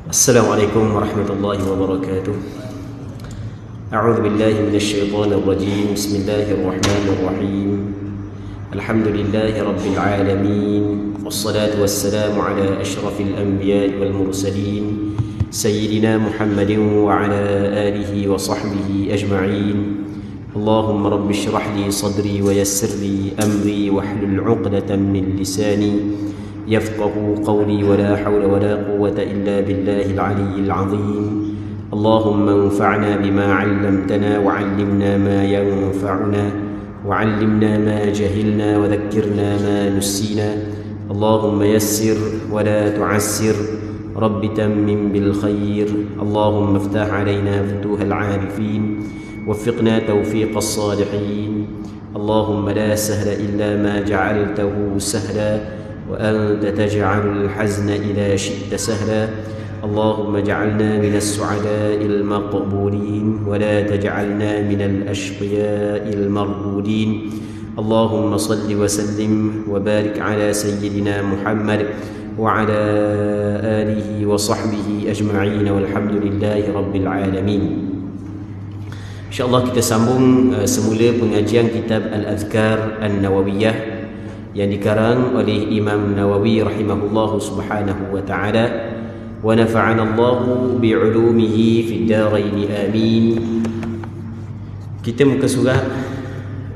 السلام عليكم ورحمة الله وبركاته. أعوذ بالله من الشيطان الرجيم. بسم الله الرحمن الرحيم. الحمد لله رب العالمين، والصلاة والسلام على أشرف الأنبياء والمرسلين سيدنا محمد وعلى آله وصحبه أجمعين. اللهم رب اشرح لي صدري ويسر لي أمري واحلل عقدة من لساني يفقه قولي، ولا حول ولا قوة إلا بالله العلي العظيم. اللهم انفعنا بما علمتنا وعلمنا ما ينفعنا وعلمنا ما جهلنا وذكرنا ما نسينا. اللهم يسر ولا تعسر، رب تمم بالخير. اللهم افتح علينا فتوح العارفين، وفقنا توفيق الصالحين. اللهم لا سهل إلا ما جعلته سهلا، وأنت تجعل الحزن إذا شئت سهلا. اللهم اجعلنا من السعداء المقبولين، ولا تجعلنا من الأشقياء المردودين. اللهم صل وسلم وبارك على سيدنا محمد وعلى آله وصحبه أجمعين، والحمد لله رب العالمين. InsyaAllah kita sambung semula pengajian kitab Al-Adhkar An-Nawawiyah yang dikarang oleh Imam Nawawi rahimahullahu subhanahu wa ta'ala, wa nafa'ana Allahu bi'ulumihi fid darain amin. Kita muka surat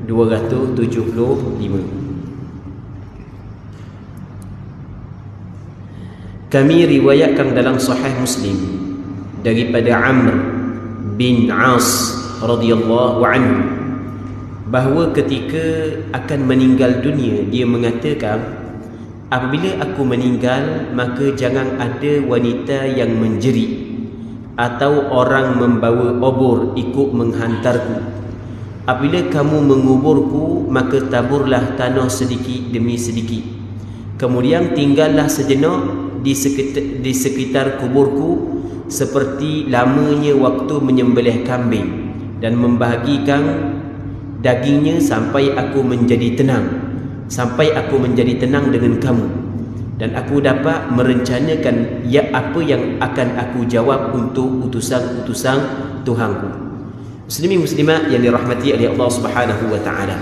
275. Kami riwayatkan dalam Sahih Muslim daripada Amr bin As radhiyallahu anhu bahawa ketika akan meninggal dunia dia mengatakan, apabila aku meninggal maka jangan ada wanita yang menjerit atau orang membawa obor ikut menghantarku. Apabila kamu menguburku maka taburlah tanah sedikit demi sedikit, kemudian tinggallah sejenak di sekitar kuburku seperti lamanya waktu menyembelih kambing, dan membahagikan dagingnya sampai aku menjadi tenang, dengan kamu, dan aku dapat merencanakan apa yang akan aku jawab untuk utusan-utusan Tuhanku. Muslimin muslimat yang dirahmati oleh Allah Subhanahu wa taala.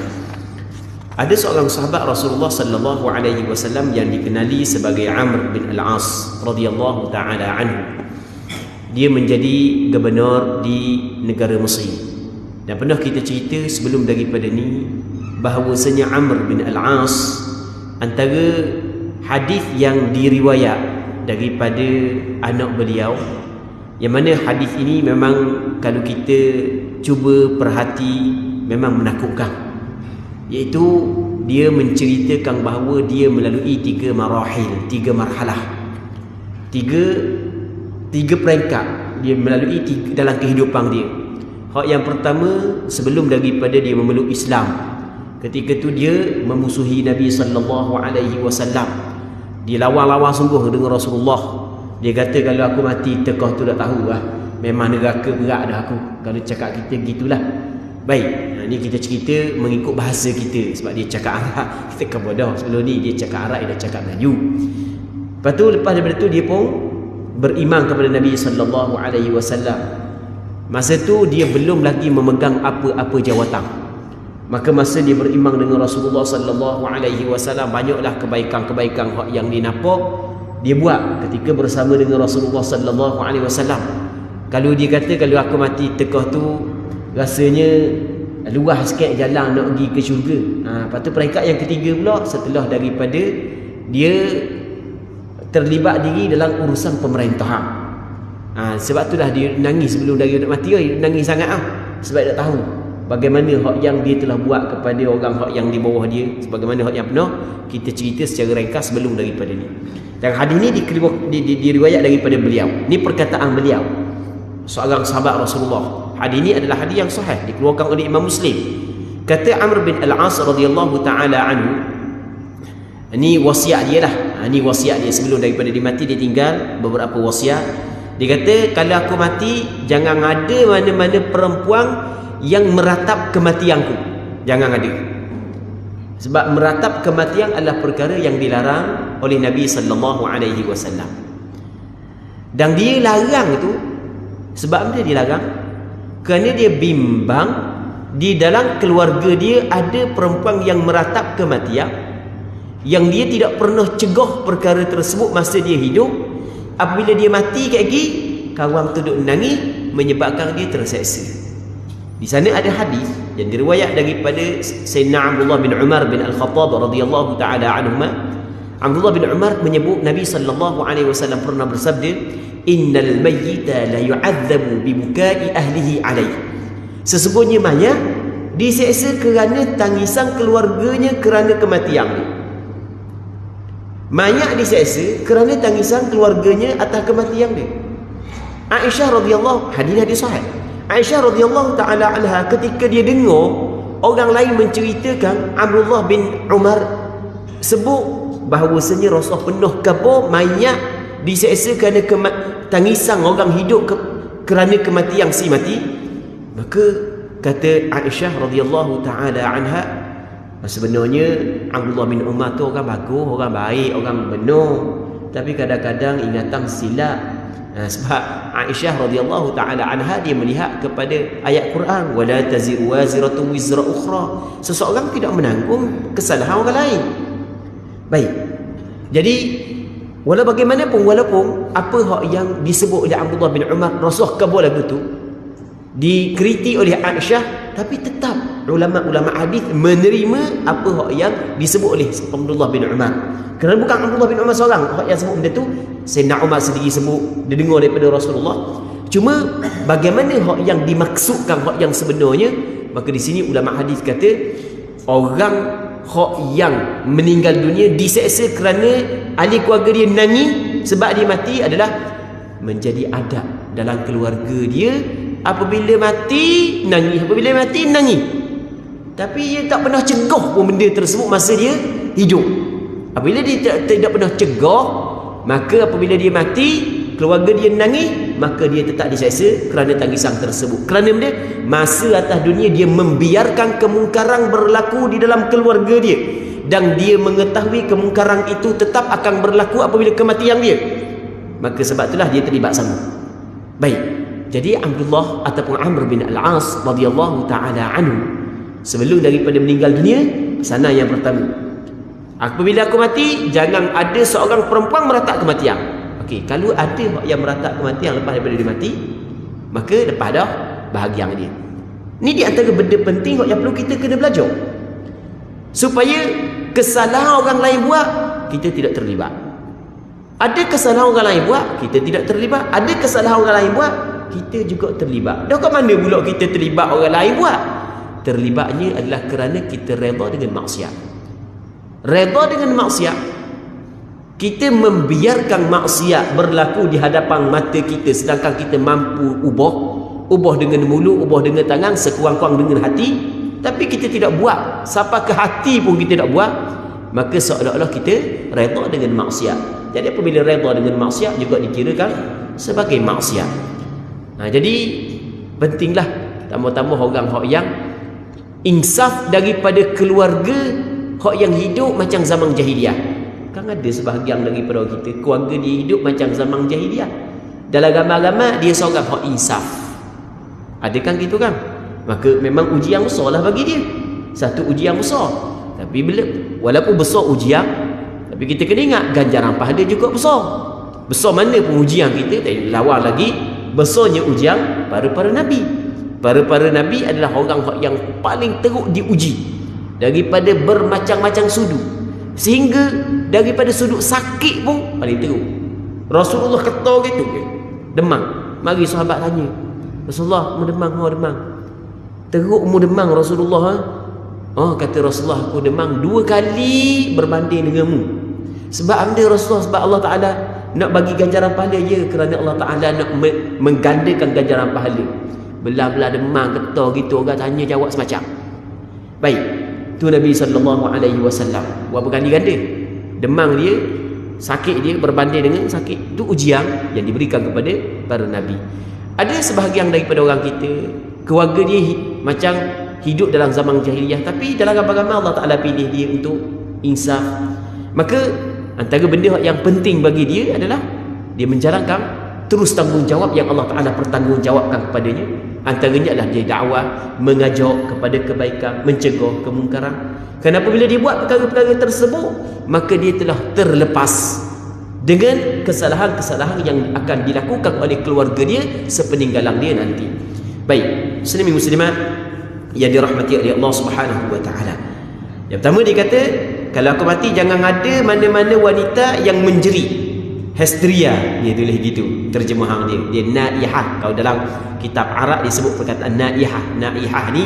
Ada seorang sahabat Rasulullah sallallahu alaihi wasallam yang dikenali sebagai Amr bin Al-As radhiyallahu taala anhu. Dia menjadi gubernur di negara Mesir. Dan pernah kita cerita sebelum daripada ni bahawasanya Amr bin Al-As, antara hadis yang diriwayat daripada anak beliau, yang mana hadis ini memang kalau kita cuba perhati memang menakutkan, iaitu dia menceritakan bahawa dia melalui tiga marhalah, tiga peringkat dia melalui dalam kehidupan dia. Hak yang pertama, sebelum daripada dia memeluk Islam, ketika tu dia memusuhi Nabi sallallahu alaihi wasallam. Dia lawan sungguh dengan Rasulullah. Dia kata kalau aku mati tekah tu dah tahu lah, memang neraka berat dah aku. Kalau cakap kita gitulah. Baik, ni kita cerita mengikut bahasa kita, sebab dia cakap Arab. Kita kan bodoh, sebelum ni dia cakap Arab, dia cakap Melayu. Lepas daripada tu dia pun beriman kepada Nabi sallallahu alaihi wasallam. Masa tu dia belum lagi memegang apa-apa jawatan. Maka masa dia beriman dengan Rasulullah sallallahu alaihi wasallam, banyaklah kebaikan-kebaikan yang dia nampak dia buat ketika bersama dengan Rasulullah sallallahu alaihi wasallam. Kalau dia kata kalau aku mati tekah tu rasanya luas sikit jalan nak pergi ke syurga. Lepas tu peringkat yang ketiga pula, setelah daripada dia terlibat diri dalam urusan pemerintahan. Sebab itulah dia nangis sebelum dia nak mati. Dia nangis sangat sebab dia tahu bagaimana hak yang dia telah buat kepada orang hak yang di bawah dia, sebagaimana hak yang pernah kita cerita secara ringkas sebelum daripada ni. Dan hadis ni diriwayat daripada beliau. Ni perkataan beliau, seorang sahabat Rasulullah. Hadis ni adalah hadis yang sahih, dikeluarkan oleh Imam Muslim. Kata Amr bin Al-As radhiyallahu taala anhu, ini wasiat dia lah. Ini wasiat dia sebelum daripada dia mati, dia tinggal beberapa wasiat. Dia kata kalau aku mati jangan ada mana-mana perempuan yang meratap kematianku. Jangan ada. Sebab meratap kematian adalah perkara yang dilarang oleh Nabi sallallahu alaihi wasallam. Dan dia larang itu sebab apa dia larang? Kerana dia bimbang di dalam keluarga dia ada perempuan yang meratap kematian, yang dia tidak pernah cegah perkara tersebut masa dia hidup. Apabila dia mati kat lagi, kawan tu duk menangis menyebabkan dia terseksa. Di sana ada hadis yang diriwayat daripada Sayyidina Abdullah bin Umar bin Al-Khattab radhiyallahu taala anhuma. Abdullah bin Umar menyebut Nabi sallallahu alaihi wasallam pernah bersabda, "Innal mayyita la yu'adzabu bi bukai ahlihi alaihi." Sesungguhnya mayat diseksa kerana tangisan keluarganya kerana kematiannya. Mayat diseksa kerana tangisan keluarganya atas kematian dia. Aisyah radhiyallahu, hadis sahih. Aisyah radhiyallahu taala anha ketika dia dengar orang lain menceritakan Abdullah bin Umar sebut bahawasanya Rasulullah penuh kabur mayat diseksa kerana tangisan orang hidup kerana kematian si mati, maka kata Aisyah radhiyallahu taala anha, sebenarnya Abdullah bin Umar tu orang bagus, orang baik, orang benar, tapi kadang-kadang ingatan silap. Sebab Aisyah radhiyallahu taala anha dia melihat kepada ayat Quran, wala taziru waziratun wizra ukhra. Seseorang tidak menanggung kesalahan orang lain. Baik. Jadi walaupun bagaimanapun, walaupun apa hak yang disebut oleh Abdullah bin Umar Rasulullah kabul lagu tu dikritik oleh Aisyah, tapi tetap ulama-ulama hadis menerima apa hak yang disebut oleh Abdullah bin Umar. Kerana bukan Abdullah bin Umar seorang hak yang sebut benda tu, Sayyidina Umar sendiri sebut, dia dengar daripada Rasulullah. Cuma bagaimana hak yang dimaksudkan, hak yang sebenarnya, maka di sini ulama hadis kata orang hak yang meninggal dunia diseksa kerana ahli keluarga dia nangis sebab dia mati adalah menjadi adab dalam keluarga dia. Apabila mati nangis, apabila mati nangis, tapi dia tak pernah cegah pun benda tersebut masa dia hidup. Apabila dia tidak pernah cegah, maka apabila dia mati keluarga dia nangis, maka dia tetap diseksa kerana tangisan tersebut. Kerana benda masa atas dunia dia membiarkan kemungkaran berlaku di dalam keluarga dia, dan dia mengetahui kemungkaran itu tetap akan berlaku apabila kematian dia, maka sebab itulah dia terlibat sama. Baik. Jadi Abdullah ataupun Amr bin Al-As radhiyallahu taala anhu sebelum daripada meninggal dunia, pesanan yang pertama, apabila aku mati jangan ada seorang perempuan meratap kematian. Okey, kalau ada yang meratap kematian lepas daripada dia mati, maka lepas dah bahagia dia. Ini di antara benda penting yang perlu kita kena belajar, supaya kesalahan orang lain buat kita tidak terlibat. Ada kesalahan orang lain buat kita tidak terlibat, ada kesalahan orang lain buat kita juga terlibat. Dah kat mana pula kita terlibat orang lain buat? Terlibatnya adalah kerana kita redha dengan maksiat. Redha dengan maksiat, kita membiarkan maksiat berlaku di hadapan mata kita, sedangkan kita mampu ubah dengan mulut, ubah dengan tangan, sekurang-kurang dengan hati, tapi kita tidak buat. Sampai ke hati pun kita tak buat, maka seolah-olah kita redha dengan maksiat. Jadi apabila redha dengan maksiat juga dikirakan sebagai maksiat. Jadi pentinglah tambah-tambah orang hak yang insaf daripada keluarga hak yang hidup macam zaman jahiliah. Kan ada sebahagian daripada kita keluarga dia hidup macam zaman jahiliah. Dalam ramai-ramai dia seorang hak insaf. Ada kan gitu kan? Maka memang ujian besar lah bagi dia. Satu ujian besar. Tapi bila walaupun besar ujian, tapi kita kena ingat ganjaran pahala juga besar. Besar mana pun ujian kita, tak lawan lagi besarnya ujian para Nabi. Para Nabi adalah orang yang paling teruk diuji daripada bermacam-macam sudut, sehingga daripada sudut sakit pun paling teruk. Rasulullah kata gitu, demam. Mari sahabat tanya, Rasulullah, mu demam, demam. Teruk mu demam Rasulullah. Kata Rasulullah, aku demam 2 kali berbanding denganmu. Sebab anda Rasulullah, sebab Allah Ta'ala nak bagi ganjaran pahala, ya, kerana Allah Ta'ala nak menggandakan ganjaran pahala. Belah-belah demam ketar gitu, orang tanya jawab semacam. Baik, tu Nabi SAW buat berganda-ganda. Demam dia, sakit dia berbanding dengan sakit. Itu ujian yang diberikan kepada para Nabi. Ada sebahagian daripada orang kita, keluarga dia macam hidup dalam zaman jahiliyah, tapi dalam agama Allah Ta'ala pilih dia untuk insaf. Maka antara benda yang penting bagi dia adalah dia menjalankan terus tanggungjawab yang Allah Ta'ala pertanggungjawabkan kepadanya. Antaranya adalah dia dakwah, mengajak kepada kebaikan, mencegah kemungkaran. Kenapa bila dia buat perkara-perkara tersebut, maka dia telah terlepas dengan kesalahan-kesalahan yang akan dilakukan oleh keluarga dia sepeninggalan dia nanti. Baik, muslimin muslimat yang dirahmati oleh Allah Subhanahu wa taala. Yang pertama dia kata, kalau aku mati jangan ada mana-mana wanita yang menjerit. Hysteria, dia tulis gitu terjemahan dia. Dia naihah. Kalau dalam kitab Arab disebut perkataan naihah. Naihah ni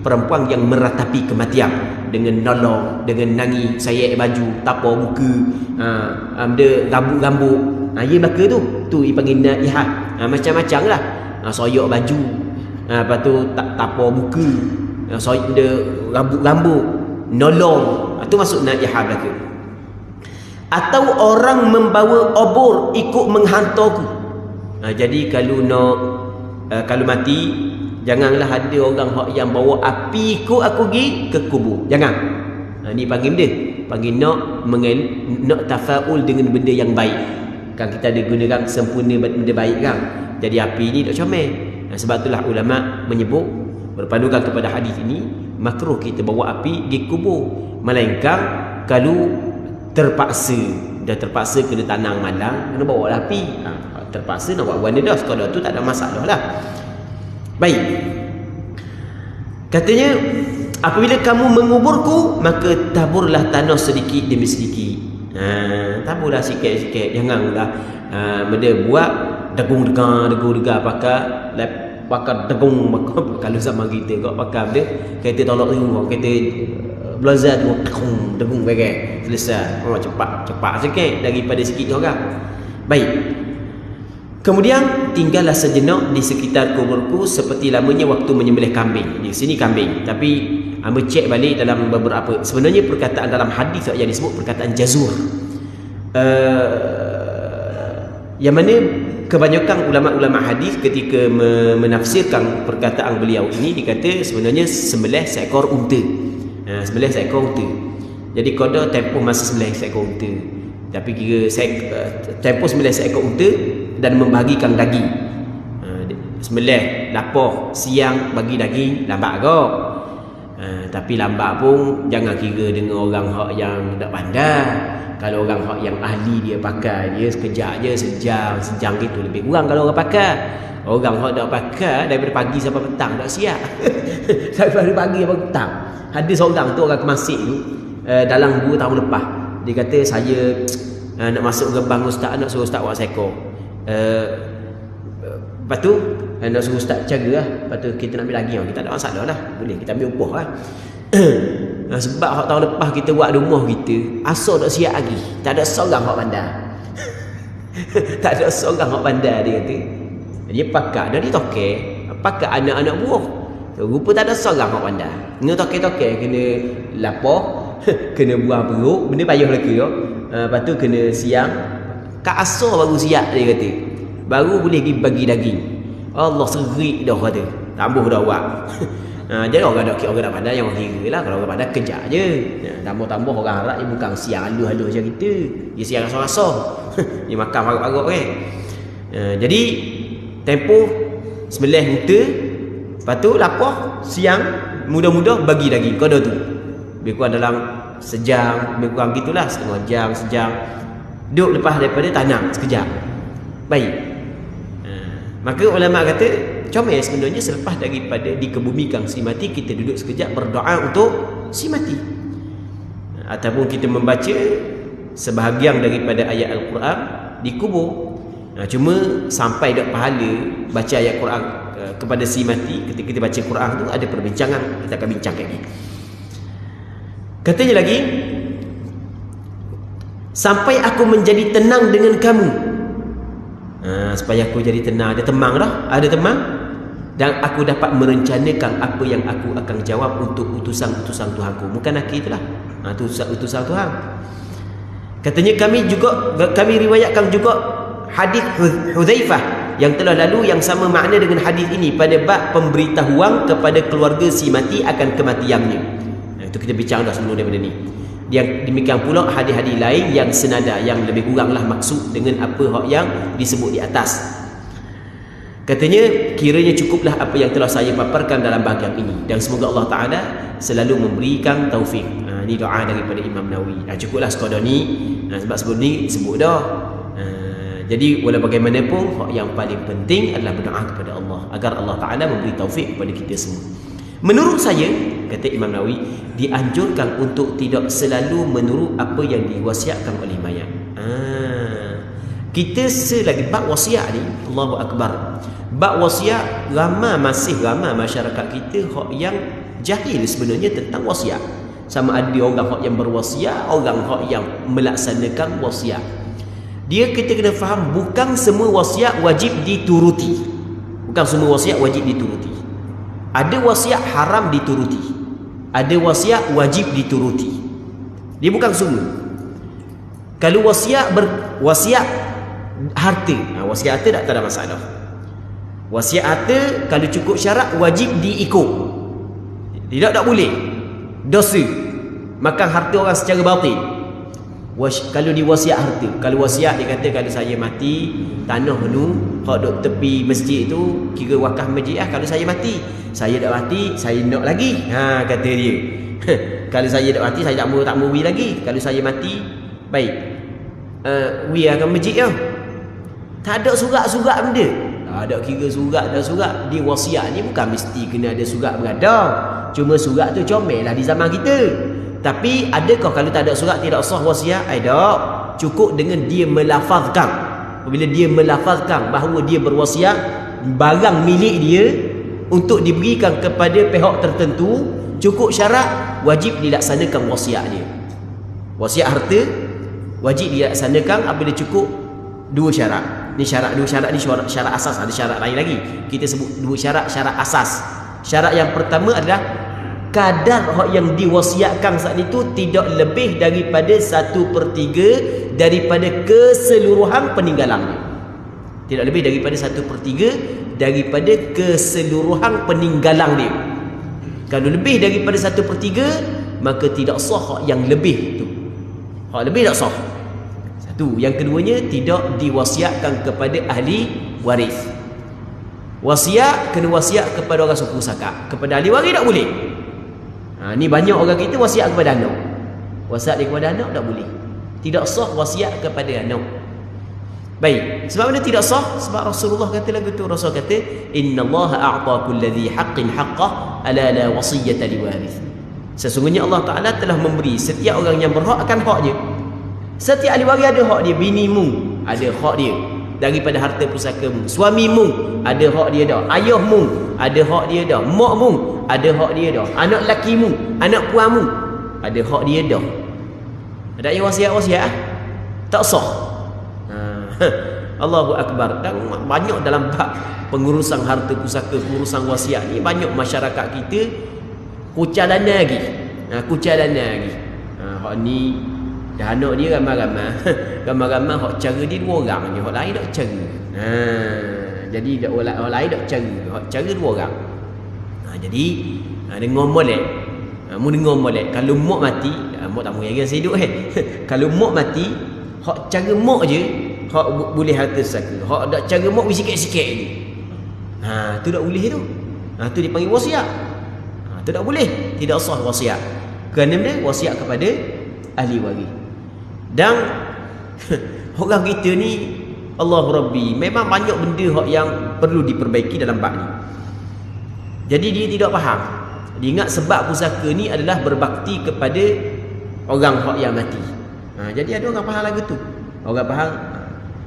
perempuan yang meratapi kematian dengan nolong, dengan nangis, sayek baju, tapau muka, dia rambut-rambut. Ia belaka tu dipanggil naihah. Macam-macam lah. Soyok baju, lepas tu tapau muka, soyok dia rambut-rambut, nolong. Itu masuk naihah belaka. Atau orang membawa obor ikut menghantarku. Jadi kalau mati, janganlah ada orang yang bawa api ikut aku pergi ke kubur. Jangan. Ni panggil dia, panggil nak tafaul dengan benda yang baik. Kan kita ada gunakan sempurna benda baik kan. Jadi api ni tak comel. Sebab itulah ulama menyebut berpandukan kepada hadis ini, makruh kita bawa api di kubur, melainkan kalau dah terpaksa kena tanang malam, kena bawa lah api. Terpaksa nak buat benda dah, kalau tu tak ada masalah lah. Baik, katanya apabila kamu menguburku, maka taburlah tanah sedikit demi sedikit. Taburlah sikit-sikit, janganlah benda buat degung-degar pakai degung. Kalau zaman kita kau pakai benda kereta tolak tu, kereta blazer tu degung bagai selesai. Cepat sikit daripada sikit orang. Baik, kemudian tinggallah sejenak di sekitar kuburku seperti lamanya waktu menyembelih kambing. Di sini kambing, tapi amba cek balik dalam beberapa, sebenarnya perkataan dalam hadis yang disebut perkataan jazur, yang mana kebanyakan ulama-ulama hadis ketika menafsirkan perkataan beliau ini, dikata sebenarnya sembelih seekor unta. Sembelih seekor unta. Jadi koda tempoh masa sembelih seekor unta, tapi kira tempoh sembelih seekor unta dan membagikan daging. Sembelih lapar siang bagi daging lambat agak. Tapi lambat pun jangan kira dengan orang yang tak pandai. Kalau orang yang ahli dia pakai, dia sekejap je, sejam gitu lebih kurang kalau orang pakai. Orang tak pakai daripada pagi sampai petang tak siap. Daripada pagi sampai petang. Ada seorang tu, orang ke masjid tu, dalam 2 tahun lepas, dia kata saya nak masuk gerbang ustaz, nak suruh ustaz buat seekor. Lepas tu nak suruh ustaz jaga lah. Lepas tu kita nak ambil daging, kita tak ada masalah lah, boleh kita ambil upah lah. Sebab tahun lepas kita buat rumah kita, asal tak siap lagi, tak ada seorang hak pandai. Tak ada seorang hak pandai, dia kata. Dia pakai dari tokek, pakai anak-anak buah. Rupa tak ada seorang hak pandai. Kena tokek-tokek, kena lapar, kena buang perut, benda payah lagi ya. Lepas tu kena siang, kat asal baru siap, dia kata. Baru boleh pergi bagi daging. Allah serik dah kata, tambah dah buat. Jadi orang tak pandai, yang orang kira lah. Kalau orang pandai kejap je. Tambah-tambah orang Arab ni bukan siang halus-halus macam kita. Dia siang rasa-rasa. Dia makan parut-parut kan. Jadi tempoh sembelih unta, lepas tu lapar siang, mudah-mudah bagi daging. Kau dah tu lebih kurang dalam sejam, lebih kurang gitulah, setengah jam, sejam. Duduk lepas daripada tanam sekejap. Baik. Maka ulama kata comel sebenarnya selepas daripada dikebumikan si mati, kita duduk sekejap berdoa untuk si mati, ataupun kita membaca sebahagian daripada ayat Al-Quran di kubur. Cuma sampai dak pahala baca ayat Quran kepada si mati, ketika kita baca Quran tu ada perbincangan, kita akan bincang lagi. Katanya lagi, sampai aku menjadi tenang dengan kamu. Supaya aku jadi tenang, ada temang dah, ada temang, dan aku dapat merencanakan apa yang aku akan jawab untuk utusan-utusan Tuhanku. Bukan aku itulah, utusan Tuhan. Katanya kami riwayatkan juga hadis Hudzaifah yang telah lalu yang sama makna dengan hadis ini pada bab pemberitahuan kepada keluarga si mati akan kematiannya. Itu kita bincang dah sebelum daripada ni. Yang demikian pula hadis-hadis lain yang senada, yang lebih kuranglah maksud dengan apa yang disebut di atas. Katanya, kiranya cukuplah apa yang telah saya paparkan dalam bahagian ini, dan semoga Allah Ta'ala selalu memberikan taufik. Ini doa daripada Imam Nawawi. Cukuplah sekadar ni, sebab sebelum ni sebut dah. Jadi walau bagaimanapun, yang paling penting adalah berdoa kepada Allah agar Allah Ta'ala memberi taufik kepada kita semua. Menurut saya, kata Imam Nawawi, dianjurkan untuk tidak selalu menurut apa yang diwasiatkan oleh mayat. Kita selagi bab wasiat ni, Allahu Akbar, bab wasiat masih ramai masyarakat kita yang jahil sebenarnya tentang wasiat. Sama ada orang yang berwasiat, orang yang melaksanakan wasiat. Kita kena faham, bukan semua wasiat wajib dituruti. Bukan semua wasiat wajib dituruti. Ada wasiat haram dituruti, ada wasiat wajib dituruti. Dia bukan semua. Kalau wasiat harta, wasiat harta tak ada masalah. Wasiat harta kalau cukup syarat wajib diikut. Tidak boleh dosa makan harta orang secara batil. Kalau di wasiat harta, kalau wasiat dia kata kalau saya mati, tanah tu hak duk tepi masjid tu kira wakaf masjid kalau saya mati, saya dah mati, saya nak lagi. Kata dia. Kalau saya dah mati, saya tak mau wi lagi. Kalau saya mati, baik. Wi akan masjid dah. Tak ada surat-surat benda. Tak ada kira surat dah surat. Dia wasiat ni bukan mesti kena ada surat beradab. Cuma surat tu comel lah di zaman kita. Tapi adakah kalau tak ada surat tidak sah wasiat? Tak. Cukup dengan dia melafazkan. Apabila dia melafazkan bahawa dia berwasiat barang milik dia untuk diberikan kepada pihak tertentu, cukup syarat wajib dilaksanakan wasiat dia. Wasiat harta wajib dilaksanakan apabila cukup dua syarat. Ni dua syarat ni syarat asas, ada syarat lain lagi. Kita sebut dua syarat asas. Syarat yang pertama adalah kadar yang diwasiatkan saat itu tidak lebih daripada 1/3 daripada keseluruhan peninggalannya. Tidak lebih daripada 1/3 daripada keseluruhan peninggalan dia. Kalau lebih daripada 1/3 maka tidak sah yang lebih tu. Hak lebih tak sah. Satu. Yang keduanya, tidak diwasiatkan kepada ahli waris. Wasiat kena wasiat kepada orang suku sakat. Kepada ahli waris tak boleh. Ni banyak orang kita wasiat kepada anak. Wasiat dia kepada anak tak boleh. Tidak sah wasiat kepada anak. Baik. Sebab mana tidak sah? Sebab Rasulullah kata lagu tu. Rasul kata, "Innallaha a'ta kulli dhi haqqin haqqah, ala la wasiyyata liwarith." Sesungguhnya Allah Ta'ala telah memberi setiap orang yang berhak akan haknya. Setiap ahli waris ada hak dia. Binimu ada hak dia daripada harta pusakamu. Suamimu ada hak dia dah. Ayahmu ada hak dia dah. Makmu ada hak dia dah. Anak lakimu, anak puanmu ada hak dia dah. Ada yang wasiat-wasiat tak sah. Allahu Akbar. Dan banyak dalam bab pengurusan harta pusaka, pengurusan wasiat ni, banyak masyarakat kita kucalan lagi. Kucalan lagi. Hak ni dah anak dia ramai-ramai. Ramai-ramai hak cara dia dua orang je, hak lain tak cara. Jadi orang lain tak cara, hak cara dua orang. Jadi dengar molek. Mu dengar molek. Kalau mak mati, mak tak mau yang saya hidup Kalau mak mati, hak cara mak je hak boleh harta saka. Hak dak cara mak sikit-sikit je. Tu tak boleh tu. Tu dipanggil wasiat. Tu tak boleh. Tidak sah wasiat. Kerana dia wasiat kepada ahli waris. Dan orang kita ni, Allah Rabbi, memang banyak benda yang perlu diperbaiki dalam bab ni. Jadi dia tidak faham. Dia ingat sebab pusaka ni adalah berbakti kepada orang yang mati. Jadi ada orang faham lagu tu. Orang faham.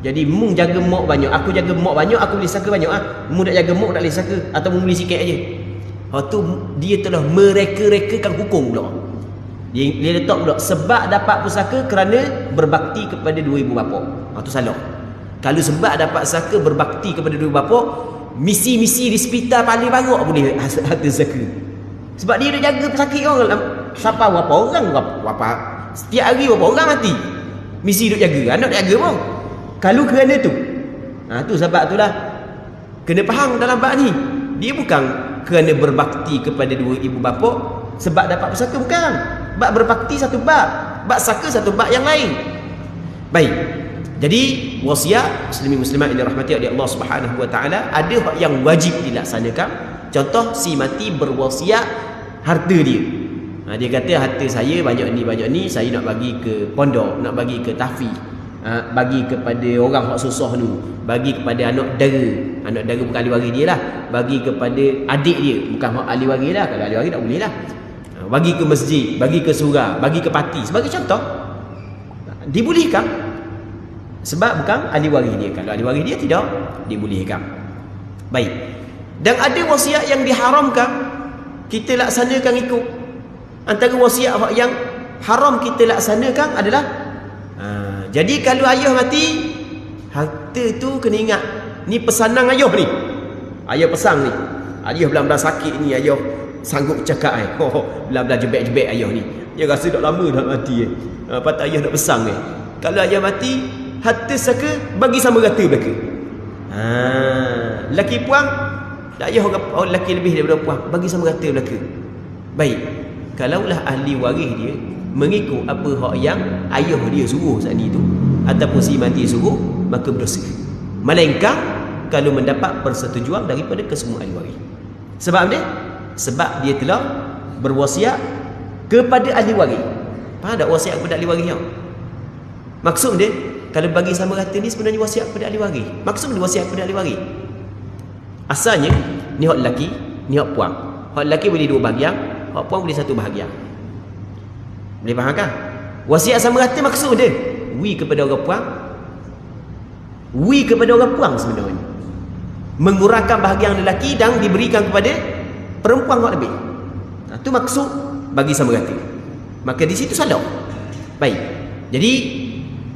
Jadi mu jaga mak banyak, aku jaga mak banyak, aku boleh saka banyak. Mu tak jaga mak tak boleh saka, atau mu boleh sikit aja. Tu dia telah mereka-rekakan hukum pula. Dia letak pula sebab dapat pusaka kerana berbakti kepada dua ibu bapa. Tu salah. Kalau sebab dapat pusaka berbakti kepada dua ibu bapa, misi-misi di hospital paling banyak boleh harta zaka. Sebab dia dah jaga pesakit orang. Siapa berapa orang berapa setiap hari berapa orang mati. Misi duk jaga, anak duk jaga pun. Kalau kerana tu. Tu sebab itulah Kena faham dalam bab ni. Dia bukan kerana berbakti kepada dua ibu bapa sebab dapat pusaka, bukan. Bab berbakti satu bab, bab saka satu bab yang lain. Baik. Jadi wasiat muslimin muslimat yang dirahmati oleh Allah Subhanahu wa taala, ada hak yang wajib dilaksanakan. Contoh, si mati berwasiat harta dia. Dia kata harta saya banyak ni, saya nak bagi ke pondok, nak bagi ke tahfiz, bagi kepada orang hak susah tu, bagi kepada anak dara bukan ahli waris dia lah, bagi kepada adik dia, bukan hak ahli waris lah. Kalau ahli waris tak boleh lah. Bagi ke masjid, bagi ke surau, bagi ke parti, sebagai contoh, dibolehkan sebab bukan ahli waris dia. Kalau ahli waris dia, tidak dibolehkan. Baik. Dan ada wasiat yang diharamkan kita laksanakan ikut. Antara wasiat yang haram kita laksanakan adalah jadi kalau ayah mati, harta tu kena ingat, ni pesanan ayah ni. Ayah pesan ni. Ayah belah-belah sakit ni, ayah sanggup cakap belah-belah jebek-jebek ayah ni. Dia rasa dah lama dah mati patut ayah nak pesan ni. Kalau ayah mati, harta saka bagi sama rata belaka. Laki puang, ayah laki lebih daripada puang, bagi sama rata belaka. Baik. Kalaulah ahli waris dia mengikut apa hak yang ayah dia suruh saat ni tu, ataupun si mati suruh, maka berdosa. Melainkan kalau mendapat persetujuan daripada kesemua ahli waris. Sebab dia? Sebab dia telah berwasiat kepada ahli waris. Faham tak wasiat kepada ahli waris? Maksud dia, kalau bagi sama rata ni sebenarnya wasiat kepada ahli waris. Maksud dia wasiat kepada ahli waris. Asalnya ni hak lelaki, ni hak puang. Hak lelaki boleh dua bahagian, hak puang boleh satu bahagian. Boleh faham kan? Wasiat sama rata maksud dia kepada orang puang, kepada orang puang sebenarnya. Mengurangkan bahagian lelaki dan diberikan kepada perempuan yang lebih. Itu maksud bagi sama rata. Maka di situ salah. Baik. Jadi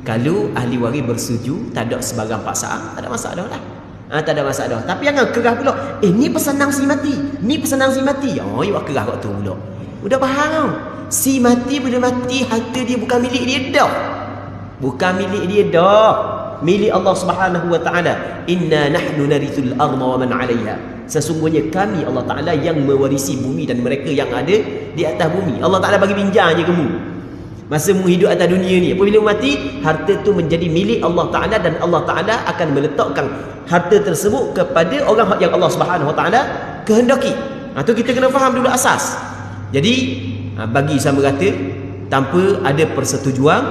kalau ahli waris bersetuju, tak ada sebarang paksaan, tak ada masalah lah. Tak ada masalah. Tapi jangan kerah pula. Ni pesanan si mati. Ni pesanan si mati. Awak kerah kat tu pula. Udah faham? Si mati bila mati, harta dia bukan milik dia dah. Bukan milik dia dah. Milik Allah Subhanahu wa taala. Inna nahnu narithul arda wa man 'alayha. Sesungguhnya kami Allah Taala yang mewarisi bumi dan mereka yang ada di atas bumi. Allah Taala bagi pinjam je kamu. Masa mu hidup atas dunia ni, apabila mati, harta tu menjadi milik Allah Taala dan Allah Taala akan meletakkan harta tersebut kepada orang yang Allah Subhanahu wa taala kehendaki. Tu kita kena faham dulu asas. Jadi bagi sama rata tanpa ada persetujuan,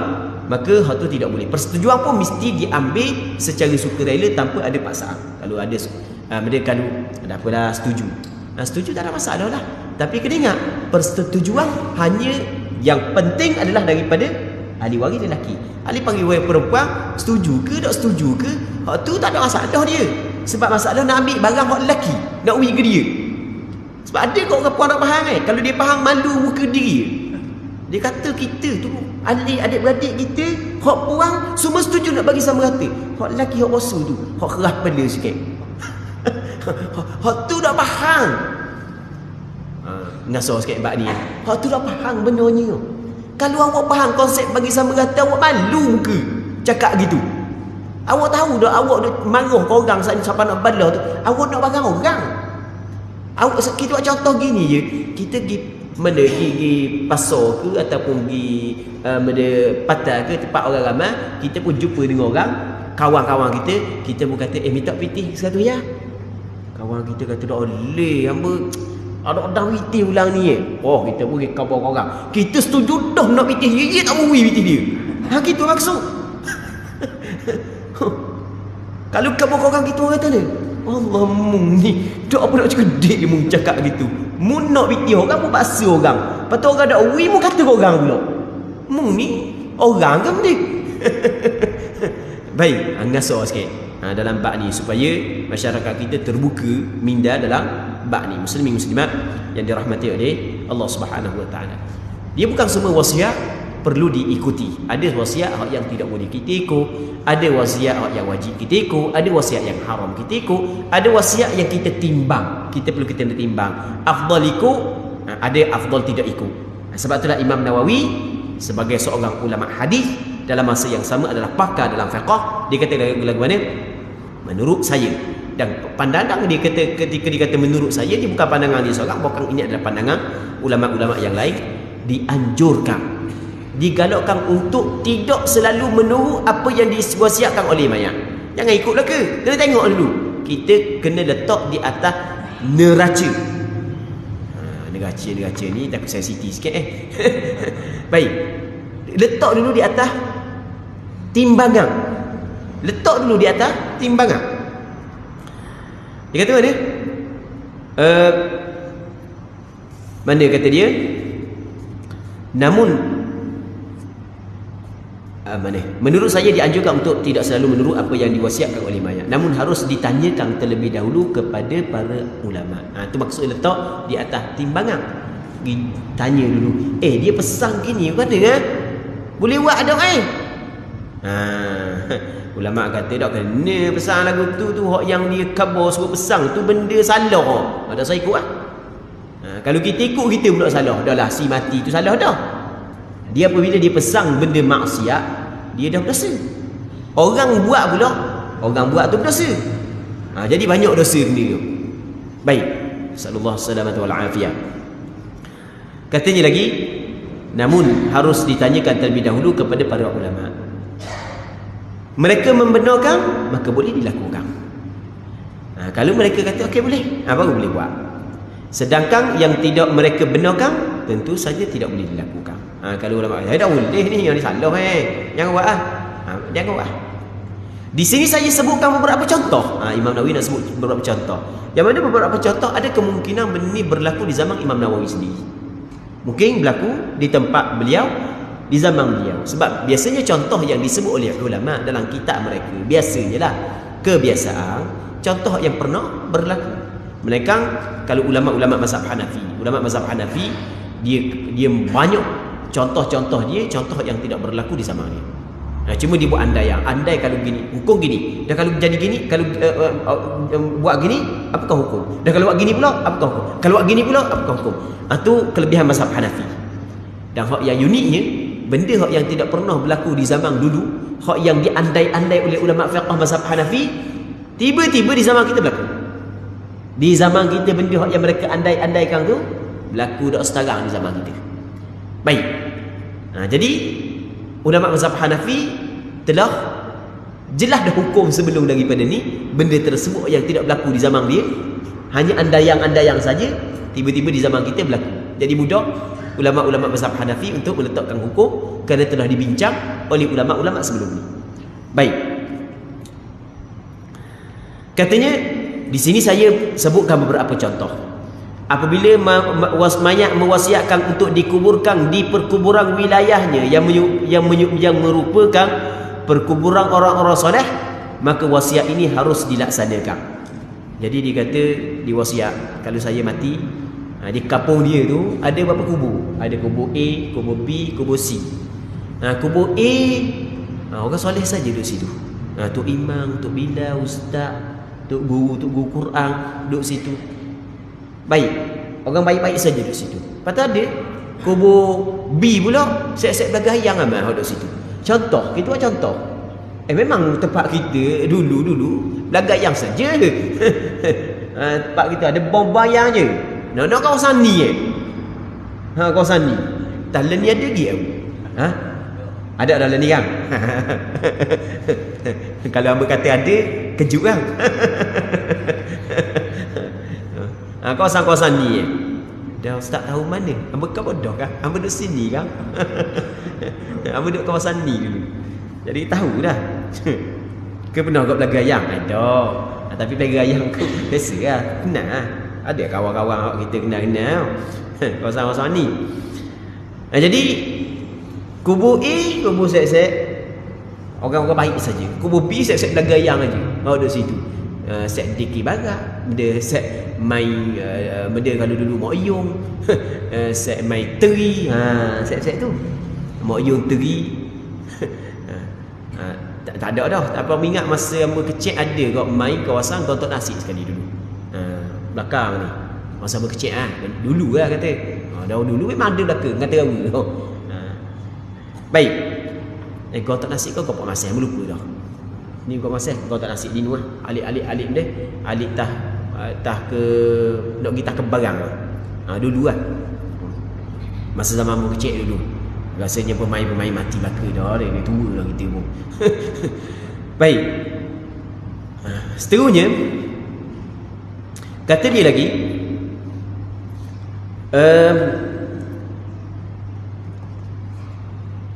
maka hak tu tidak boleh. Persetujuan pun mesti diambil secara sukarela tanpa ada paksaan. Kalau ada mereka kalau ada apalah setuju. Setuju tak ada masalah lah. Tapi kena ingat, persetujuan hanya yang penting adalah daripada ahli waris lelaki. Ahli waris perempuan setuju ke tak setuju ke, hak tu tak ada masalah dia. Sebab masalah nak ambil barang hak lelaki, nak uji ke dia. Sebab ada kau orang puan nak faham kalau dia faham malu muka diri. Dia kata kita tu adik-beradik kita hak puang semua setuju nak bagi sama rata. Hak lelaki hak bosu tu, hak keras kepala sikit. Hak tu dah faham. Ngasah sikit bab ni. Hak tu dah faham benarnya. Kalau awak faham konsep bagi sama rata, awak malu ke cakap gitu? Awak tahu dah awak dah marah ke orang siapa nak bala tu. Awak nak barang orang. Awak kita buat contoh gini je. Kita pergi pasar ke ataupun pergi patah ke tempat orang ramai, kita pun jumpa dengan orang kawan-kawan kita pun kata minta pitih satu ya. Kawan kita kata dah oleh hamba ada pitih ulang ni kita pergi kabar orang. Kita setuju dah nak pitih dia tak mau pitih dia. Gitu maksud. Kalau kabar orang kita orang kata ni, Allah mung ni tak apa nak cakap dia mung cakap gitu. Mun nak pitih orang pun paksa orang. Patut orang dak wi mu kata orang pula. Mung ni orang ke ni? Baik, ngasah sikit dalam bab ni supaya masyarakat kita terbuka minda dalam bab ni. Muslimin muslimat yang dirahmati oleh Allah Subhanahu wa taala. Dia bukan semua wasiat perlu diikuti. Ada wasiat yang tidak boleh kita ikut, ada wasiat yang wajib kita ikut, ada wasiat yang haram kita ikut, ada wasiat yang kita timbang. Kita perlu kita timbang. Afdal ikut, ada afdal tidak ikut. Sebab itulah Imam Nawawi sebagai seorang ulama hadis dalam masa yang sama adalah pakar dalam fiqh, dia kata lagu mana? Menurut saya Dan pandangan dia ketika dia kata menurut saya, dia bukan pandangan dia seorang, bukan, ini adalah pandangan ulama-ulama yang lain. Dianjurkan, digalakkan untuk tidak selalu menurut apa yang diwasiatkan oleh mayat. Jangan ikut belaka, kena tengok dulu. Kita kena letak di atas neraca. Neraca ni takut sensitif sikit Baik, letak dulu di atas timbangan. Letak dulu di atas timbangan. Dia kata mana? Mana kata dia? Namun mana? Menurut saya dianjurkan untuk tidak selalu menurut apa yang diwasiatkan oleh mayat. Namun harus ditanyakan terlebih dahulu kepada para ulama. Itu maksud letak di atas timbangan. Tanya dulu. Dia pesan gini, kata boleh buat tak ulama kata tak kena pesan lagu tu hak yang dia khabar suruh pesan tu benda salah. Tak saya ikut kalau kita ikut, kita pula salah. Dah lah, si mati tu salah dah. Dia apabila dia pesan benda maksiat, dia dah berdosa. Orang buat tu berdosa. Jadi banyak dosa benda tu. Baik, sallallahu alaihi wasallam. Katanya lagi, namun harus ditanyakan terlebih dahulu kepada para ulama. Mereka membenarkan, maka boleh dilakukan. Kalau mereka kata okey boleh, baru boleh buat. Sedangkan yang tidak mereka benarkan, tentu saja tidak boleh dilakukan. Kalau ulama kata, dah boleh ni, yang ni salah jangan buat jangan buat. Di sini saya sebutkan beberapa contoh. Imam Nawawi nak sebut beberapa contoh. Yang mana beberapa contoh ada kemungkinan benda ni berlaku di zaman Imam Nawawi sendiri. Mungkin berlaku di tempat beliau, di zaman beliau. Sebab biasanya contoh yang disebut oleh ulama dalam kitab mereka, biasanya lah kebiasaan contoh yang pernah berlaku. Mereka kalau ulama-ulama mazhab Hanafi, dia banyak contoh-contoh dia, contoh yang tidak berlaku di zaman dia. Cuma dia buat andai kalau gini, hukum gini. Dan kalau jadi gini, kalau buat gini, apakah hukum? Dan kalau buat gini pula, apakah hukum? Kalau buat gini pula, apakah hukum? Itu kelebihan mazhab Hanafi. Dan hak yang uniknya, benda hak yang tidak pernah berlaku di zaman dulu, hak yang diandai-andai oleh ulama fiqh mazhab Hanafi, tiba-tiba di zaman kita berlaku. Di zaman kita benda hak yang mereka andai-andaikan tu berlaku dak sekarang di zaman kita. Baik. Jadi ulama mazhab Hanafi telah jelas dah hukum sebelum daripada ni, benda tersebut yang tidak berlaku di zaman dia, hanya andaian-andaian saja, tiba-tiba di zaman kita berlaku. Jadi mudah ulama-ulama mazhab Hanafi untuk meletakkan hukum kerana telah dibincang oleh ulama-ulama sebelum ni. Baik. Katanya di sini saya sebutkan beberapa contoh. Apabila mayat mewasiatkan untuk dikuburkan di perkuburan wilayahnya yang merupakan perkuburan orang-orang soleh, maka wasiat ini harus dilaksanakan. Jadi dia kata diwasiat, kalau saya mati, di kampung dia tu ada berapa kubur? Ada kubur A, kubur B, kubur C. Kubur A, orang soleh saja duduk situ. Tok imam, tok bilal, ustaz, tok guru Quran duduk situ. Baik, orang baik-baik saja duduk situ. Patut ada kubur B pula, set-set belagayang amal duduk situ. Contoh, kita buat contoh. Memang tempat kita dulu belagayang saja. Tempat kita ada bom bayang je. Nak kawasan ni kawasan ni. Dalam ni ada dia. Ada dalam ni kan? Kalau hamba kata ada, kejut kan? Kawasan-kawasan ni dah ustaz tahu mana? Hamba kau bodoh kan? Hamba duduk sini kan? Hamba duduk kawasan ni dulu. Jadi tahu dah. Ke pernah kau belagayang? Ada. Tapi belagayang aku biasa lah. Kenal lah. Ada kawan-kawan kita kenal-kenal. Kawasan-kawasan ni. Jadi kubur A, kubur set-set orang-orang baik saja. Kubur B, set-set belagayang aja. Duduk situ. Set dikir barat, benda set main benda kalau dulu mak yong, set main teri, set tu mak yong teri. Tak ada dah. Tak apa ingat masa hamba kecil ada kau main kawasan tonton nasi sekali dulu. Belakang ni. Masa hamba kecil dulu lah kata. Dulu memang ada belakang kata kamu. Baik. Kau tak nasi kau pak masih hamba lupa dah. Ni kau masih kau tak nasib dinu lah. Alik dia. Alik tah ke nak kita ke barang. Dulu lah. Masa zaman mu kecil dulu. Rasanya pemain-pemain mati baka dah. Dia tua lah kita pun. Baik. Seterusnya kata dia lagi,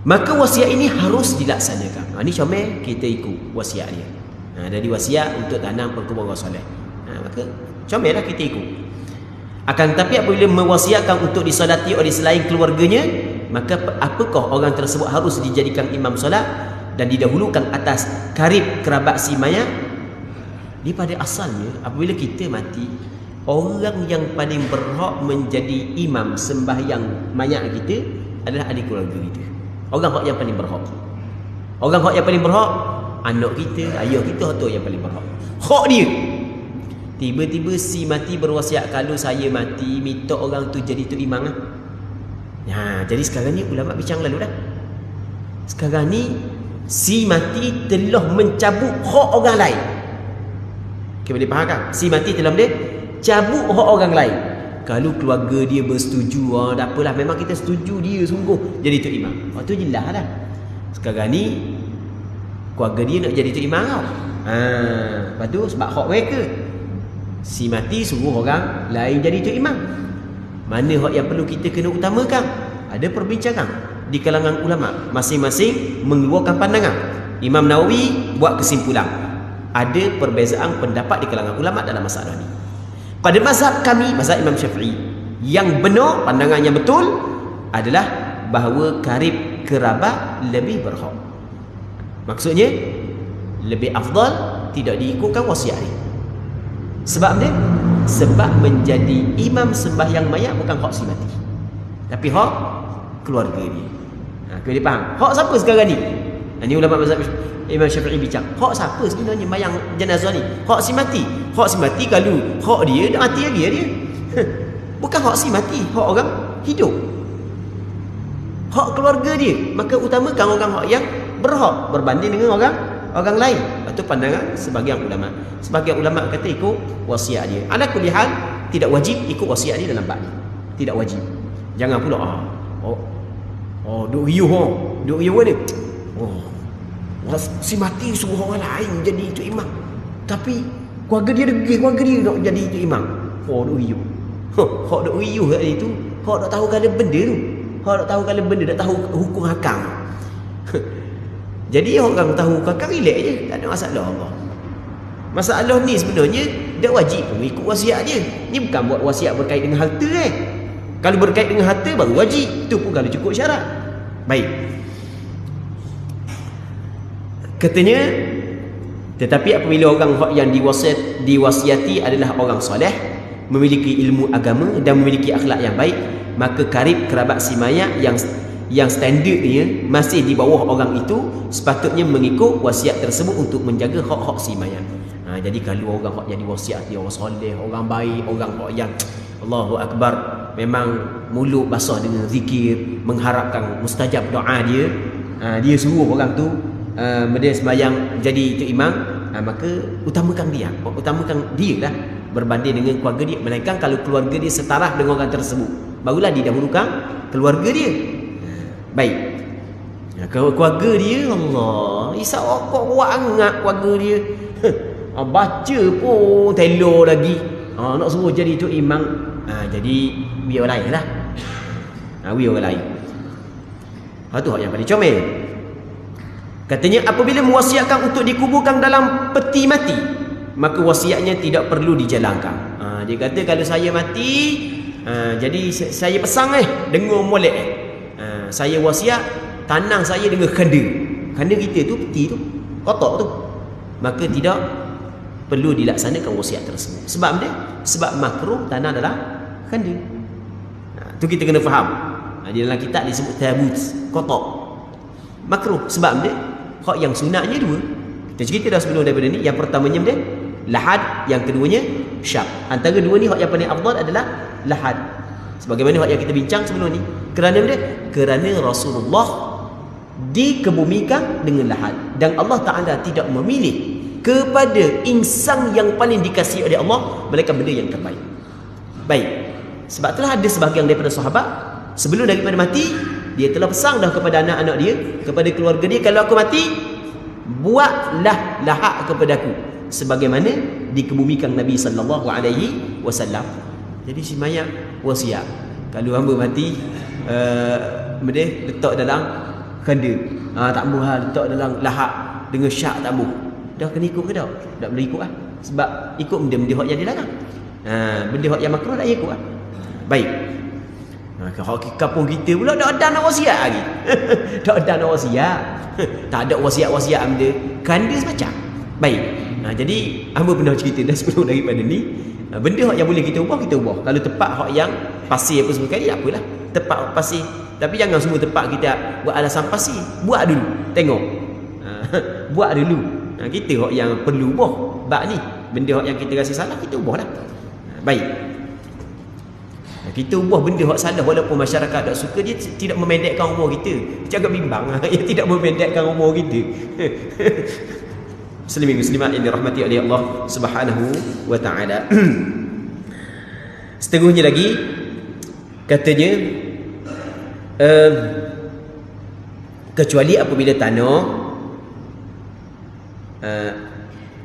maka wasiat ini harus dilaksanakan. Ni comel kita ikut wasiat dia. Dari wasiat untuk tanam perkuburan soleh. Maka comel lah kita ikut. Akan tetapi apabila mewasiatkan untuk disolati oleh selain keluarganya, maka apakah orang tersebut harus dijadikan imam solat dan didahulukan atas karib kerabat si mayat? Dia pada asalnya apabila kita mati, orang yang paling berhak menjadi imam sembahyang mayat kita adalah ahli keluarga kita. Orang hak yang paling berhak. Orang hak yang paling berhak, anak kita, ayah kita, tu yang paling berhak. Hak dia. Tiba-tiba si mati berwasiat, kalau saya mati minta orang tu jadi tu imam lah. Jadi sekarang ni ulama bincang lalu dah. Sekarang ni si mati telah mencabut hak orang lain. Okay, boleh faham kan? Si mati telah dia cabut hak orang lain. Kalau keluarga dia bersetuju, tak apalah, memang kita setuju dia sungguh jadi tu imam. Tu jelas dah. Sekarang ni keluarga dia nak jadi tu imam tau. Lepas tu sebab hak mereka, si mati suruh orang lain jadi tu imam. Mana hak yang perlu kita kena utamakan? Ada perbincangan di kalangan ulama, masing-masing mengeluarkan pandangan. Imam Nawawi buat kesimpulan, ada perbezaan pendapat di kalangan ulama dalam masalah ni. Pada mazhab kami, mazhab Imam Syafi'i, yang benar, pandangan yang betul adalah bahawa karib kerabat lebih berhak. Maksudnya lebih afdal tidak diikutkan wasiat dia. Sebab dia, sebab menjadi imam sembahyang mayat bukan hak si mati, tapi hak keluarga dia. Kau dia faham? Hak siapa sekarang ni? Ini ulama mazhab Imam Syafi'i bincang, hak siapa sebenarnya mayang jenazah ni? Hak si mati. Hak si mati kalau hak dia dah mati lagi dia. Bukan hak si mati, hak orang hidup. Hak keluarga dia, maka utamakan orang hak yang berhak berbanding dengan orang lain. Itu pandangan sebahagian ulama. Sebahagian ulama kata ikut wasiat dia. Ala kulli hal, tidak wajib ikut wasiat dia dalam bab ni. Tidak wajib. Jangan pula duk riuh ni. Si mati suruh orang lain jadi itu imam, tapi keluarga dia nak jadi itu imam. Duk riuh. Hak duk riuh kat itu, hak tak tahu kalau benda tu. Hak tak tahu kalau benda, tak tahu hukum hakam. Jadi orang tahu kakak relax je, tak ada masalah apa. Masalah ni sebenarnya dia wajib mengikut wasiat dia. Ni bukan buat wasiat berkait dengan harta Kalau berkait dengan harta baru wajib. Itu pun kalau cukup syarat. Baik. Katanya, tetapi apabila orang yang diwasiati adalah orang soleh, memiliki ilmu agama dan memiliki akhlak yang baik, maka karib kerabat si mayat yang standardnya masih di bawah orang itu sepatutnya mengikut wasiat tersebut untuk menjaga hak-hak si mayat. Jadi kalau orang hak jadi wasiat dia orang soleh, orang baik, orang hak yang Allahu Akbar, memang mulut basah dengan zikir, mengharapkan mustajab doa dia, dia suruh orang tu dia sembahyang jadi itu imam, maka utamakan dia lah berbanding dengan keluarga dia. Melainkan kalau keluarga dia setaraf dengan orang tersebut, barulah didahulukan keluarga dia. Baik. Kalau keluarga dia, Allah, isap rokok buat hangat keluarga dia. Baca pun telur lagi. Nak suruh jadi itu imam. Jadi biar lain lah. Biar orang lain. Itu hak yang paling comel. Katanya apabila mewasiatkan untuk dikuburkan dalam peti mati, maka wasiatnya tidak perlu dijalankan. Dia kata kalau saya mati, jadi saya pesang dengar molek saya wasiat tanang saya dengan khanda kita tu, peti tu, kotak tu, maka tidak perlu dilaksanakan wasiat tersebut. Sebab dia, sebab makruh tanah dalam khanda. Tu kita kena faham. Di dalam kitab disebut tabut, kotak, makruh. Sebab dia hak yang sunatnya dua. Kita cerita dah sebelum daripada ni. Yang pertamanya dia lahad, yang keduanya syab. Antara dua ni hak yang paling afdal adalah lahad. Sebagaimana hak yang kita bincang sebelum ni. Kerana dia, kerana Rasulullah dikebumikan dengan lahat. Dan Allah Ta'ala tidak memilih kepada insan yang paling dikasihi oleh Allah melainkan benda yang terbaik. Baik, sebab itulah ada sebahagian daripada sahabat sebelum daripada mati, dia telah pesan dah kepada anak-anak dia, kepada keluarga dia, kalau aku mati, buatlah lahat kepada aku sebagaimana dikebumikan Nabi SAW. Jadi si mayat wasiat, kalau hamba mati, letak dalam khanda, tak mahu letak dalam lahat dengan syak, tak mahu. Dah kena ikut ke tak? Tak boleh ikut lah. Sebab ikut benda-benda hak yang dilarang. Benda hak yang makruh tak ikut lah. Baik. Kalau kampung kita pula tak ada nak wasiat lagi. Tak ada nak wasiat. Tak ada wasiat-wasiat benda. Khanda semacam. Baik. Jadi hamba pernah cerita dah sebelum daripada ni. Benda hak yang boleh kita ubah, kita ubah. Kalau tempat hak yang pasir apa semua sekali, tak apalah. Tempat pasir. Tapi jangan semua tempat kita buat alasan pasir. Buat dulu. Tengok. Buat dulu. Kita hak yang perlu ubah bab ni, benda hak yang kita rasa salah, kita ubahlah. Baik, kita ubah benda hak salah walaupun masyarakat tak suka, dia tidak memendekkan umur kita. Jangan bimbang dia tidak memendekkan umur kita. Muslimin muslimat yang dirahmati oleh Allah Subhanahu wa taala. Seterusnya lagi katanya, kecuali apabila tanah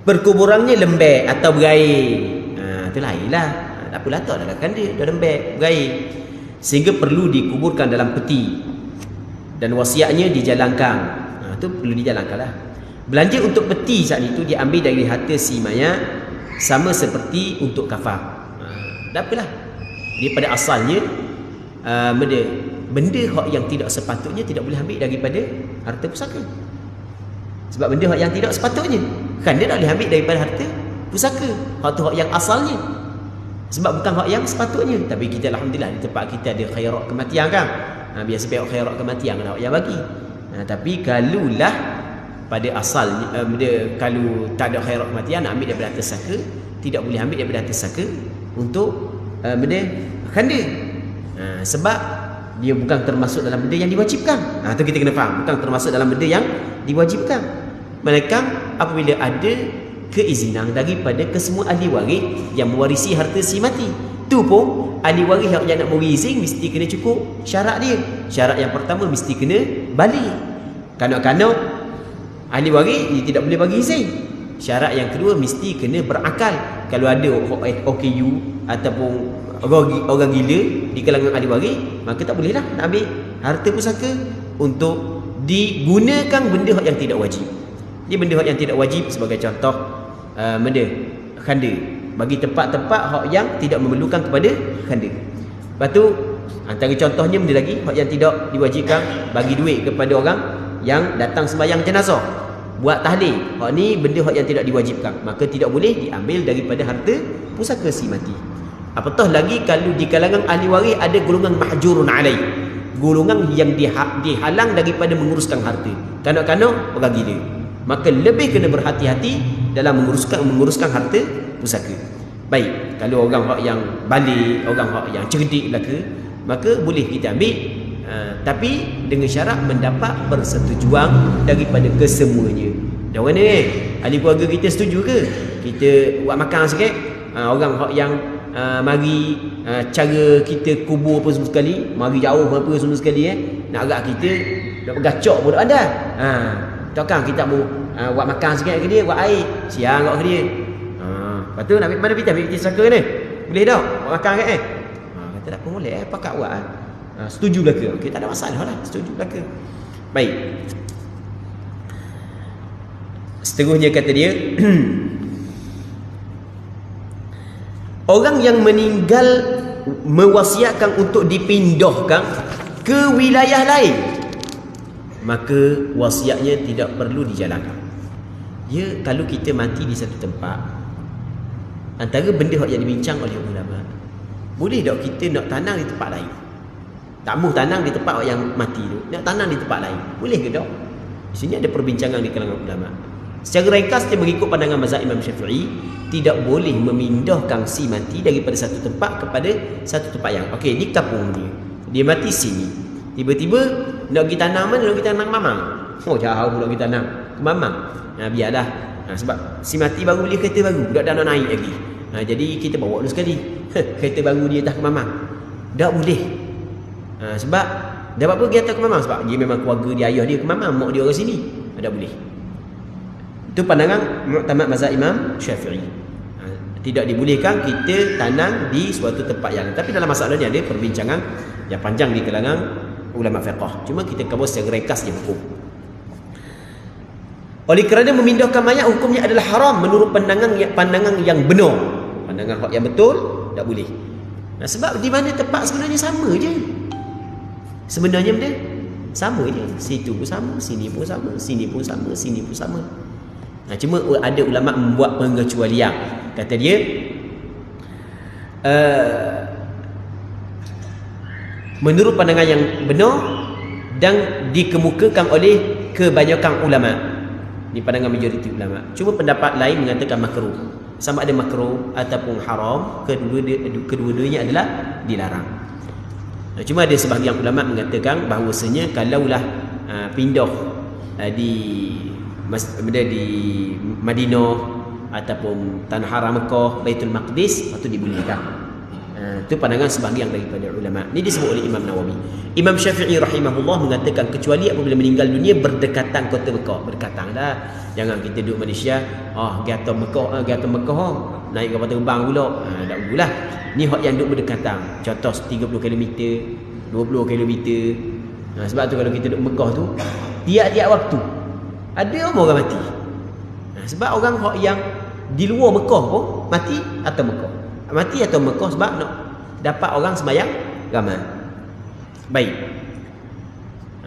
perkuburannya lembek atau berair, itu lainlah. Tak apalah, tak adalah khanda, dah lembek, berair, sehingga perlu dikuburkan dalam peti dan wasiatnya dijalankan. Itu perlu dijalankanlah. Belanja untuk peti saat itu diambil dari harta si mayat, sama seperti untuk kafan. Tak apalah, dia pada asalnya benda hak yang tidak sepatutnya tidak boleh ambil daripada harta pusaka. Sebab benda hak yang tidak sepatutnya kan dia tak boleh ambil daripada harta pusaka. Hak tu hak yang asalnya. Sebab bukan hak yang sepatutnya. Tapi kita alhamdulillah di tempat kita ada khairat kematian kan. Biasa pihak khairat kematian kan hak yang bagi. Tapi kalulah pada asalnya kalau tak ada khairat kematian, nak ambil daripada harta saka, tidak boleh ambil daripada harta saka untuk benda khanda. Sebab dia bukan termasuk dalam benda yang diwajibkan. Itu kita kena faham, bukan termasuk dalam benda yang diwajibkan. Melainkan apabila ada keizinan daripada kesemua ahli waris yang mewarisi harta si mati. Tu pun ahli waris yang nak beri izin mesti kena cukup syarat dia. Syarat yang pertama mesti kena balik. Kanak-kanak ahli waris dia tidak boleh bagi izin. Syarat yang kedua mesti kena berakal. Kalau ada OKU ataupun orang gila di kalangan ahli waris, maka tak bolehlah nak ambil harta pusaka untuk digunakan benda yang tidak wajib. Dia benda yang tidak wajib sebagai contoh benda khanda, bagi tempat-tempat hak yang tidak memerlukan kepada khanda. Lepas tu antara contohnya benda lagi hak yang tidak diwajibkan, bagi duit kepada orang yang datang sembahyang jenazah, buat tahlil. Hak ni benda hak yang tidak diwajibkan, maka tidak boleh diambil daripada harta pusaka si mati. Apatah lagi kalau di kalangan ahli waris ada golongan mahjurun alaih, golongan yang dihalang daripada menguruskan harta. Kanak-kanak orang gila, maka lebih kena berhati-hati dalam menguruskan harta pusaka. Baik, kalau orang hak yang balik, orang hak yang cerdik belaka, maka boleh kita ambil, tapi dengan syarat mendapat persetujuan daripada kesemuanya. Dan mana ahli keluarga kita setuju ke kita buat makan sikit? Orang hak yang mari cara kita kubur apa semua sekali, mari jauh apa semua sekali, nak agak kita nak bergacok pun tak ada. Takkan kita mau buat makan sikit ke dia, buat air siang kat dia. Lepas tu nak mana kita ambil saka ni, boleh tak buat makan kat kata tak apa, boleh pakat buat. Setuju belaka, okey, tak ada masalah lah, setuju belaka. Baik, seterusnya kata dia orang yang meninggal mewasiatkan untuk dipindahkan ke wilayah lain, maka wasiatnya tidak perlu dijalankan. Ya, kalau kita mati di satu tempat, antara benda yang dibincang oleh ulama, boleh tak kita nak tanam di tempat lain? Tak mahu tanam di tempat yang mati tu, nak tanam di tempat lain, boleh ke tak? Di sini ada perbincangan di kalangan ulama. Secara ringkas dia mengikut pandangan mazhab Imam Syafi'i, tidak boleh memindahkan si mati daripada satu tempat kepada satu tempat yang, okey, di kampung dia mati sini, Tiba-tiba nak pergi tanam mana? Nak pergi tanam mamang. Oh jauh pula pergi tanam ke mamang. Biarlah. Sebab si mati baru beli kereta baru, dah nak naik lagi. Jadi kita bawa dulu sekali. Kereta baru dia atas ke mamang. Tak boleh. Sebab dah apa dia atas ke mamang? Sebab dia memang keluarga dia, ayah dia ke mamang, mak dia orang sini. Tak boleh. Itu pandangan muktamad mazhab Imam Syafi'i. Tidak dibolehkan kita tanam di suatu tempat yang, tapi dalam masalah ni ada perbincangan yang panjang di kalangan ulama fiqh. Cuma kita cover secara ringkas je hukum. Oleh kerana memindahkan mayat hukumnya adalah haram menurut pandangan yang benar. Pandangan yang betul tak boleh. Sebab di mana tempat sebenarnya sama je. Sebenarnya benda sama je. Situ pun sama, sini pun sama, sini pun sama, sini pun sama. Cuma ada ulama membuat pengecualian. Kata dia menurut pandangan yang benar dan dikemukakan oleh kebanyakan ulama. Ini pandangan majoriti ulama. Cuma pendapat lain mengatakan makruh. Sama ada makruh ataupun haram, kedua-duanya adalah dilarang. Cuma ada sebahagian ulama mengatakan bahawasanya kalaulah pindah di Madinah ataupun tanah haram Mekah, Baitul Maqdis, patut dibolehkan. Itu pandangan sebahagian daripada ulama. Ini disebut oleh Imam Nawawi. Imam Syafi'i rahimahullah mengatakan kecuali apabila meninggal dunia berdekatan kota Mekah. Berdekatan dah. Jangan kita duduk Malaysia, gata Mekah, naik kapal terbang pula. Tak bolehlah. Ni hak yang duduk berdekatan. Contoh 30 km, 20 km. Sebab tu kalau kita duduk Mekah tu, tiap-tiap waktu ada orang mati. Sebab orang hak yang di luar Mekah pun mati atau Mekah. Mati atau Mekah sebab nak dapat orang sembahyang ramai. Baik.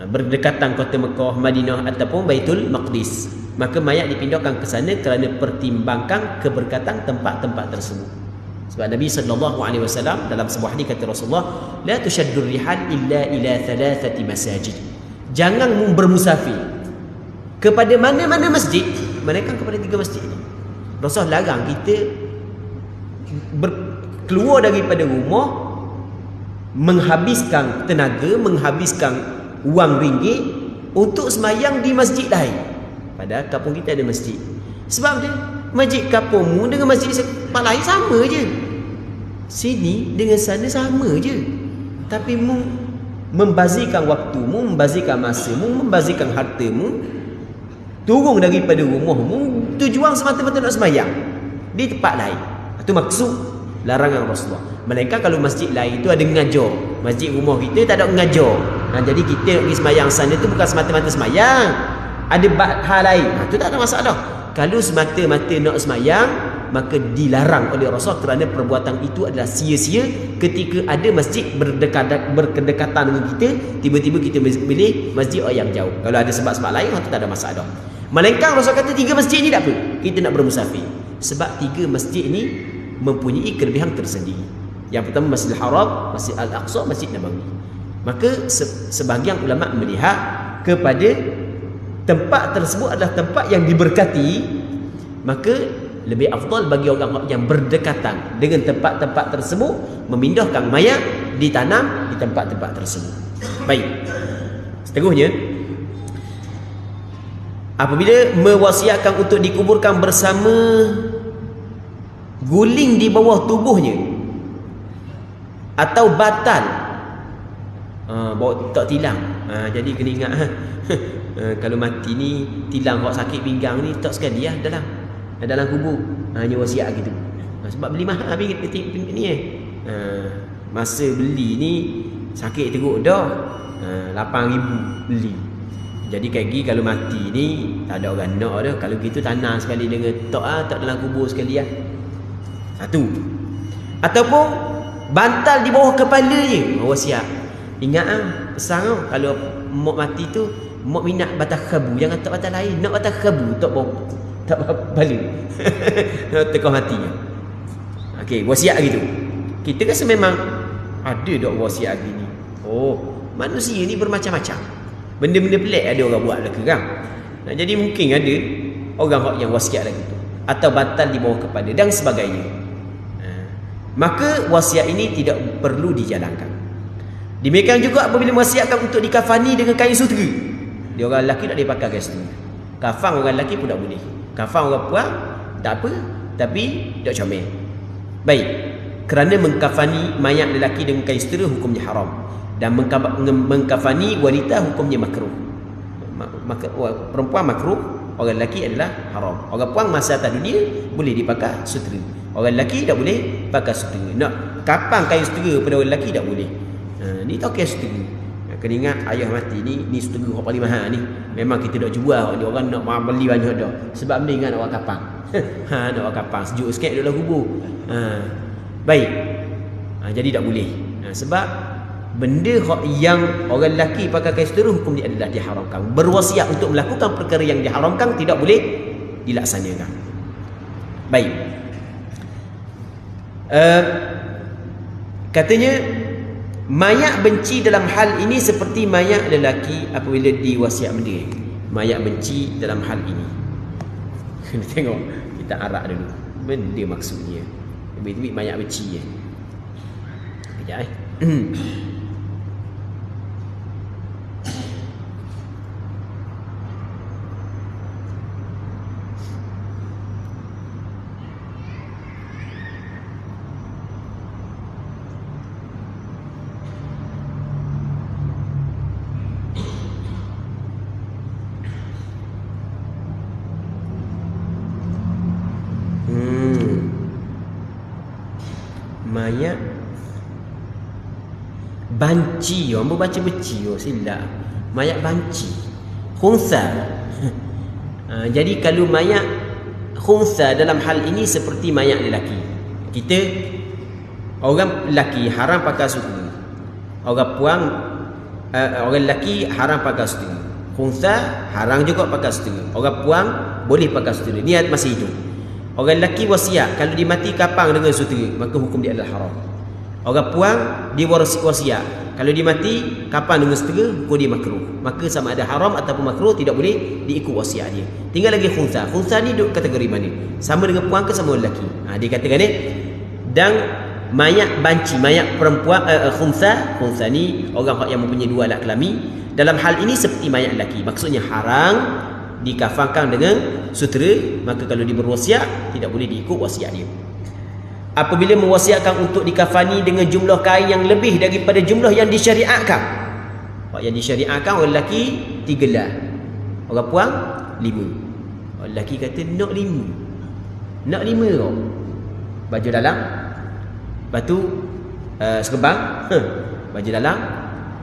Berdekatan kota Mekah, Madinah ataupun Baitul Maqdis, maka mayat dipindahkan ke sana kerana pertimbangkan keberkatan tempat-tempat tersebut. Sebab Nabi SAW dalam sebuah hadis kata Rasulullah, la tushaddur rihal illa ila thalathati masajid. Jangan bermusafir kepada mana-mana masjid, melainkan kepada 3 masjid ini. Rasulullah larang kita keluar daripada rumah, menghabiskan tenaga, menghabiskan wang ringgit untuk semayang di masjid lain. Padahal kampung kita ada masjid. Sebab dia masjid kampungmu dengan masjid tempat lain sama je. Sini dengan sana sama je. Tapi mu membazirkan waktumu, membazirkan masamu, membazirkan hartamu, turun daripada rumahmu, tujuan semata-mata nak semayang di tempat lain. Itu maksud larangan Rasulullah. Melainkan kalau masjid lain itu ada ngajar. Masjid rumah kita tak ada ngajar. Jadi kita nak pergi semayang sana tu bukan semata-mata semayang. Ada hal lain. Itu tak ada masalah. Kalau semata-mata nak semayang, maka dilarang oleh Rasul kerana perbuatan itu adalah sia-sia ketika ada masjid berdekatan dengan kita, tiba-tiba kita pilih masjid yang jauh. Kalau ada sebab-sebab lain, itu tak ada masalah. Melainkan Rasul kata 3 masjid ni tak apa. Kita nak bermusafir. Sebab 3 masjid ni mempunyai kelebihan tersendiri. Yang pertama Masjidil Haram, Masjid Al-Aqsa, Masjid Nabawi. Maka sebahagian ulama melihat kepada tempat tersebut adalah tempat yang diberkati, maka lebih afdal bagi orang yang berdekatan dengan tempat-tempat tersebut memindahkan mayat ditanam di tempat-tempat tersebut. Baik. Seterusnya, apabila mewasiatkan untuk dikuburkan bersama guling di bawah tubuhnya atau batal, bawa tak tilang, jadi kena ingat kalau mati ni tilang hak sakit pinggang ni tak sekali dalam kubur, hanya wasiat gitu. Sebab beli mahal ni masa beli ni sakit teruk dah, 8,000 beli. Jadi kaki kalau mati ni tak ada orang nak dah. Kalau gitu tanah sekali dengan tak dalam kubur sekali lah. Satu. Ataupun bantal di bawah kepala je, wasiat. Ingat pesan kalau mak mati tu mak minat batang khabu, jangan tak batang lain. Nak batang khabu tak bawah, tak kepala. Tekah matinya. Okey, wasiat gitu. Kita rasa memang ada dok wasiat gini. Oh, manusia ni bermacam-macam. Benda-benda pelik ada orang buat lah kerang. Jadi mungkin ada orang yang wasiat lagi tu, atau bantal di bawah kepala dan sebagainya. Maka wasiat ini tidak perlu dijalankan. Demikian juga apabila mewasiatkan untuk dikafani dengan kain sutera. Dia orang lelaki tak boleh pakai kain sutera. Kafan orang lelaki pun tak boleh. Kafan orang perempuan tak apa, tapi tak comel. Baik. Kerana mengkafani mayat lelaki dengan kain sutera hukumnya haram, dan mengkafani wanita hukumnya makruh. Perempuan makruh, orang lelaki adalah haram. Orang perempuan masa atas dunia boleh dipakai sutera. Orang lelaki tak boleh pakai sutera. Nak kapang kain sutera pada orang lelaki tak boleh. Ni tak kain sutera. Kena ingat ayah mati ni sutera yang paling mahal ni. Memang kita tak jual ni, orang nak beli banyak dah. Sebab benda ingat nak orang kapang. Nak orang kapang sejuk sikit dalam kubur. Baik. Jadi tak boleh. Sebab benda yang orang lelaki pakai kain sutera hukum dia adalah diharamkan. Berwasiat untuk melakukan perkara yang diharamkan tidak boleh dilaksanakan. Baik. Katanya mayat benci dalam hal ini seperti mayat lelaki apabila diwasiat benda. Mayat benci dalam hal ini. Kena tengok, kita arak dulu benda maksudnya. Lebih-lebih mayat benci je. Sekejap mayat banci, orang baca beci, silap. Mayat banci, khunsa. Jadi kalau mayat khunsa dalam hal ini seperti mayat lelaki. Kita orang lelaki haram pakai sutera. Orang puang orang lelaki haram pakai sutera. Khunsa haram juga pakai sutera. Orang puang boleh pakai sutera. Niat masih hidup. Orang lelaki wasiat kalau dia mati kapang dengan sutera, maka hukum dia adalah haram. Orang puang dia wasiat kalau dia mati kapang dengan sutera, hukum dia makruh. Maka sama ada haram ataupun makruh tidak boleh diikut wasiat dia. Tinggal lagi khunsa. Khunsa ni duduk kategori mana? Sama dengan puang ke sama lelaki? Dia katakan ni. Dan mayat banci, mayat perempuan khunsa ni orang yang mempunyai dua alat kelamin. Dalam hal ini seperti mayat lelaki. Maksudnya haram dikafankan dengan sutera, maka kalau dia berwasiat tidak boleh diikut wasiat dia. Apabila mewasiatkan untuk dikafani dengan jumlah kain yang lebih daripada jumlah yang disyariatkan. Yang disyariatkan orang lelaki 3 lah, orang puang 5. Orang lelaki kata nak 5. Nak 5 kau. Baju dalam, lepas tu serban, baju dalam,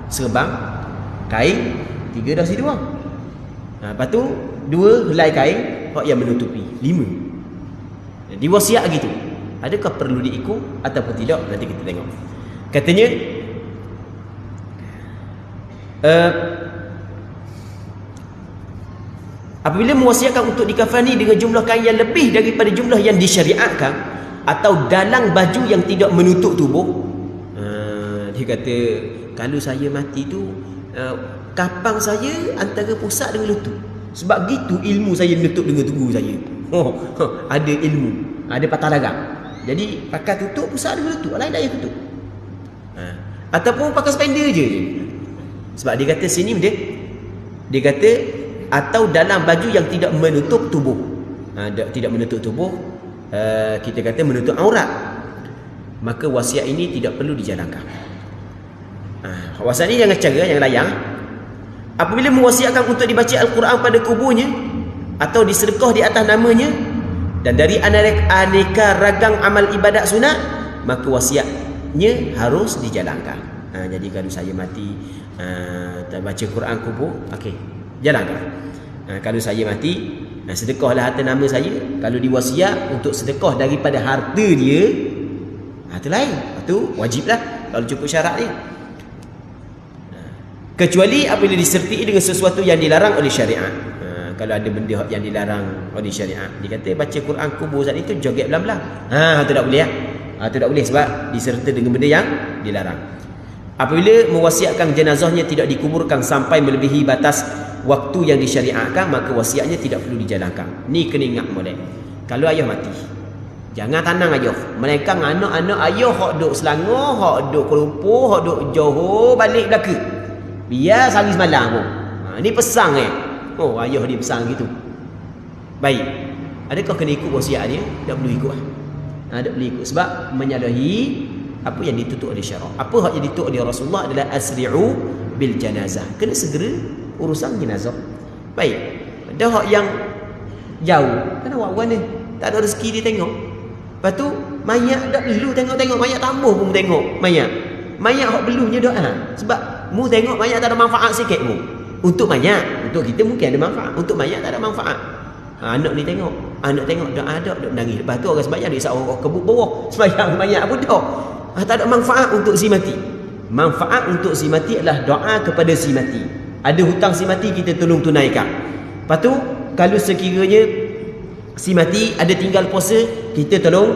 serban, kain 3 dah situ bang. Lepas tu 2 helai kain yang menutupi 5. Diwasiat gitu. Adakah perlu diikut ataupun tidak? Nanti kita tengok. Katanya apabila mewasiatkan untuk dikafani dengan jumlah kain yang lebih daripada jumlah yang disyariatkan atau dalam baju yang tidak menutup tubuh, dia kata kalau saya mati tu kapang saya antara pusat dengan lutut. Sebab gitu ilmu saya menutup dengan tubuh saya. Ada ilmu, ada patah dagang. Jadi pakai tutup pusat dengan lutut, lain tak payah tutup. Ataupun pakai spender je. Sebab dia kata sini dia kata atau dalam baju yang tidak menutup tubuh. Tidak menutup tubuh, kita kata menutup aurat. Maka wasiat ini tidak perlu dijalankan. Wasiat ini jangan cara, jangan layang. Apabila mewasiatkan untuk dibaca Al-Quran pada kuburnya atau disedekah di atas namanya dan dari aneka ragam amal ibadat sunat, maka wasiatnya harus dijalankan. Jadi kalau saya mati baca Quran kubur, okey, jalankan. Kalau saya mati sedekahlah atas nama saya. Kalau diwasiat untuk sedekah daripada harta dia, itu lain. Itu wajiblah kalau cukup syarat dia. Kecuali apabila disertai dengan sesuatu yang dilarang oleh syariat. Kalau ada benda yang dilarang oleh syariat, dia kata baca Quran kubur saat itu joget belang-belang. Itu tak boleh ya. Itu tak boleh sebab disertai dengan benda yang dilarang. Apabila mewasiatkan jenazahnya tidak dikuburkan sampai melebihi batas waktu yang disyariatkan, maka wasiatnya tidak perlu dijalankan. Ni kena ingat molek. Kalau ayah mati, Jangan tanang ayah. Mereka anak-anak ayah hok duk Selangor, hok duk Kuala Lumpur, hok duk Johor balik belaka. Biar sehari semalam pun. Ni pesan Oh, ayah dia pesan gitu. Baik. Adakah kena ikut wasiat dia? Tak perlu ikut. Tak perlu ikut sebab menyalahi apa yang ditutup oleh syarak. Apa yang ditutup oleh Rasulullah adalah asri'u bil janazah. Kena segera urusan jenazah. Baik. Dah hak yang jauh, kan awak ni tak ada rezeki dia tengok. Lepas tu mayat tak perlu tengok-tengok mayat, tambah pun tengok mayat. Mayat hak perlunya doa. Sebab mu tengok mayat tak ada manfaat sikit mu. Untuk mayat, untuk kita mungkin ada manfaat, untuk mayat tak ada manfaat. Anak ni tengok, anak tengok dah ada dak menangis. Lepas tu orang sembahyang dia isap orang kebut bawah. Sembahyang mayat pun tak. Tak ada manfaat untuk si mati. Manfaat untuk si mati adalah doa kepada si mati. Ada hutang si mati kita tolong tunaikan. Lepas tu kalau sekiranya si mati ada tinggal puasa, kita tolong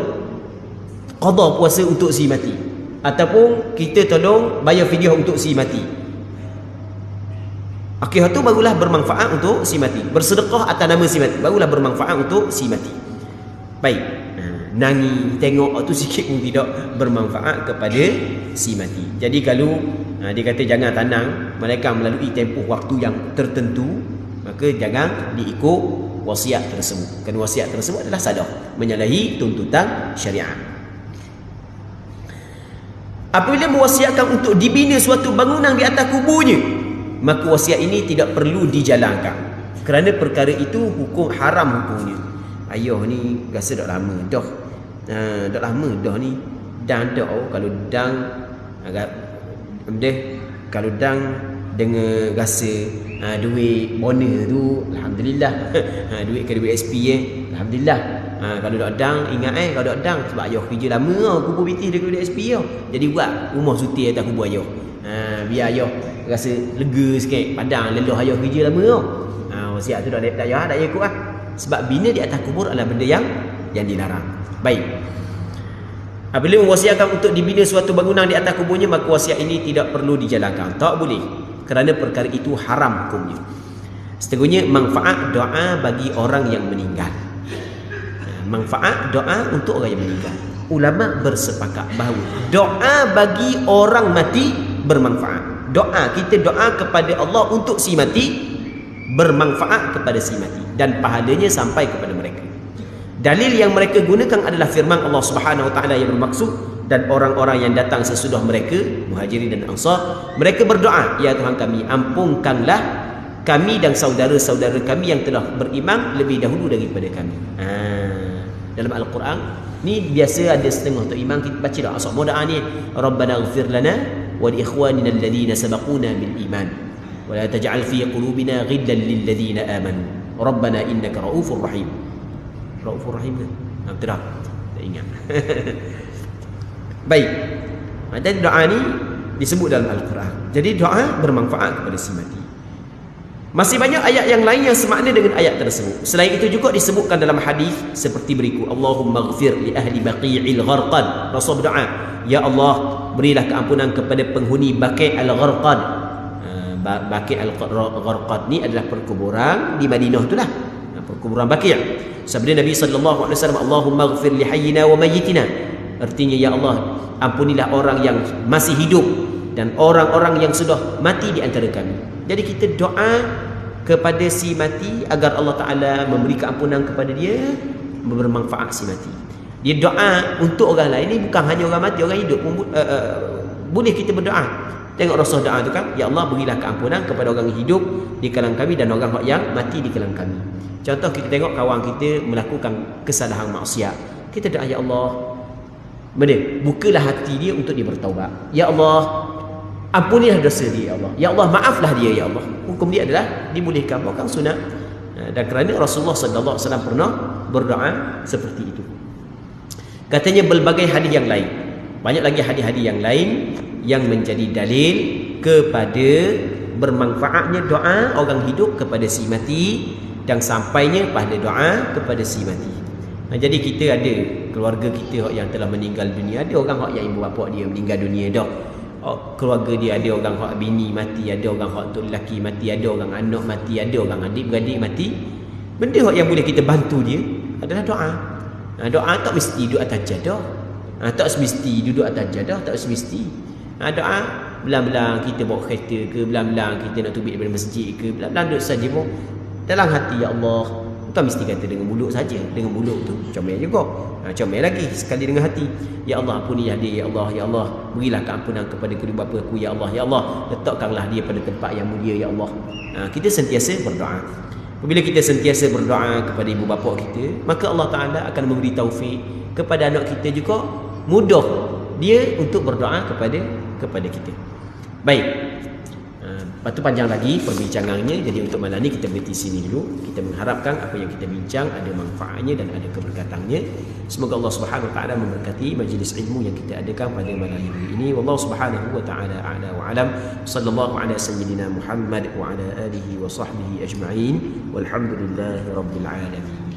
qada puasa untuk si mati. Ataupun kita tolong bayar fidyah untuk si mati. Akhirnya tu barulah bermanfaat untuk si mati. Bersedekah atas nama si mati, barulah bermanfaat untuk si mati. Baik. Nangi tengok tu sikit pun tidak bermanfaat kepada si mati. Jadi kalau dia kata jangan tanang, mereka melalui tempoh waktu yang tertentu, maka jangan diikut wasiat tersebut. Kerana wasiat tersebut adalah sadar, menyalahi tuntutan syariat. Apabila mewasiatkan untuk dibina suatu bangunan di atas kuburnya, maka wasiat ini tidak perlu dijalankan. Kerana perkara itu hukum haram hukumnya. Ayah ni rasa dah lama dah. Dah lama dah ni. Dan dah kalau dang agak kalau dang dengan rasa duit bonus tu alhamdulillah. Duit ke duit SP alhamdulillah. Kalau dak dang ingat kalau dak dang sebab ayah kerja lama kubur biti dekat duit SP jadi buat rumah suti atas kubur ayah. Biar ayah rasa lega sikit, padang lelah ayah kerja lama tau. Wasiat tu dak payah dak ikut lah. Sebab bina di atas kubur adalah benda yang dilarang. Baik. Apabila mewasiatkan untuk dibina suatu bangunan di atas kuburnya, maka wasiat ini tidak perlu dijalankan. Tak boleh. Kerana perkara itu haram hukumnya. Seterusnya manfaat doa bagi orang yang meninggal. Manfaat doa untuk orang yang meninggal. Ulama bersepakat bahawa doa bagi orang mati bermanfaat. Doa, kita doa kepada Allah untuk si mati bermanfaat kepada si mati dan pahalanya sampai kepada mereka. Dalil yang mereka gunakan adalah firman Allah Subhanahu wa taala yang bermaksud dan orang-orang yang datang sesudah mereka, Muhajirin dan Ansar, mereka berdoa, ya Tuhan kami, ampunkanlah kami dan saudara-saudara kami yang telah beriman lebih dahulu daripada kami. Dalam Al-Quran ni biasa ada setengah tu imam kita baca doa semua doa ni, Rabbana ighfir lana wa li ikhwanina alladhina sabaquna bil iman wa la taj'al fi qulubina ghillan lil ladzina amanu Rabbana innaka raufur rahim. Raufur rahim ke? Betul tak? Tak ingat. Baik. Dan doa ni disebut dalam Al-Quran. Jadi doa bermanfaat kepada si mati. Masih banyak ayat yang lain yang semakna dengan ayat tersebut. Selain itu juga disebutkan dalam hadis seperti berikut. Allahumma ighfir li ahli baqi'il gharqad. Rasul berdoa, ya Allah, berilah keampunan kepada penghuni Baqi' al-Gharqad. Baqi' al-Gharqad ni adalah perkuburan di Madinah itulah. Perkuburan Baqi'. Sabda Nabi sallallahu alaihi wasallam, Allahumma ighfir li hayyina wa mayyitina. Artinya, ya Allah, ampunilah orang yang masih hidup dan orang-orang yang sudah mati di antara kami. Jadi kita doa kepada si mati agar Allah Ta'ala memberi keampunan kepada dia, bermanfaat si mati. Dia doa untuk orang lain, ini bukan hanya orang mati, orang hidup pun boleh kita berdoa. Tengok Rasul doa tu kan, ya Allah, berilah keampunan kepada orang hidup di kalangan kami dan orang yang mati di kalangan kami. Contoh kita tengok kawan kita melakukan kesalahan maksiat, kita doa, ya Allah, bukalah hati dia untuk dia bertaubat. Ya Allah, ampunilah dosa dia, ya Allah. Ya Allah, maaflah dia, ya Allah. Hukum dia adalah dibolehkan, bukan sunat. Dan kerana Rasulullah sallallahu alaihi wasallam pernah berdoa seperti itu. Katanya berbagai hadis yang lain. Banyak lagi hadis-hadis yang lain yang menjadi dalil kepada bermanfaatnya doa orang hidup kepada si mati dan sampainya pada doa kepada si mati. Jadi kita ada keluarga kita yang telah meninggal dunia, ada orang yang ibu bapa dia meninggal dunia dah. Keluarga dia ada orang hak bini mati, ada orang hak tok lelaki mati, ada orang anak mati, ada orang adik-beradik mati. Benda yang boleh kita bantu dia adalah doa. Doa tak mesti duduk atas jadah. Tak semesti duduk atas jadah, tak semesti. Doa belang-belang kita bawa kereta ke, belang-belang kita nak tubik daripada masjid ke, belang-belang duduk saja pun dalam hati, ya Allah. Bukan mesti kata dengan mulut saja. Dengan mulut tu comel juga. Comel lagi sekali dengan hati. Ya Allah, ampunilah dia, ya Allah, ya Allah. Berilah keampunan kepada kedua bapa aku, ya Allah, ya Allah. Letakkanlah dia pada tempat yang mulia, ya Allah. Kita sentiasa berdoa. Apabila kita sentiasa berdoa kepada ibu bapa kita, maka Allah Ta'ala akan memberi taufik kepada anak kita juga, mudah dia untuk berdoa kepada kita. Baik. Lepas tu panjang lagi perbincangannya. Jadi untuk malam ni kita berhenti sini dulu. Kita mengharapkan apa yang kita bincang ada manfaatnya dan ada keberkatannya. Semoga Allah Subhanahu wa taala memberkati majlis ilmu yang kita adakan pada malam ini. Wallahu Subhanahu wa taala a'la wa alam. Sallallahu ala sayyidina Muhammad wa ala alihi wa sahbihi ajma'in. Walhamdulillahi rabbil alamin.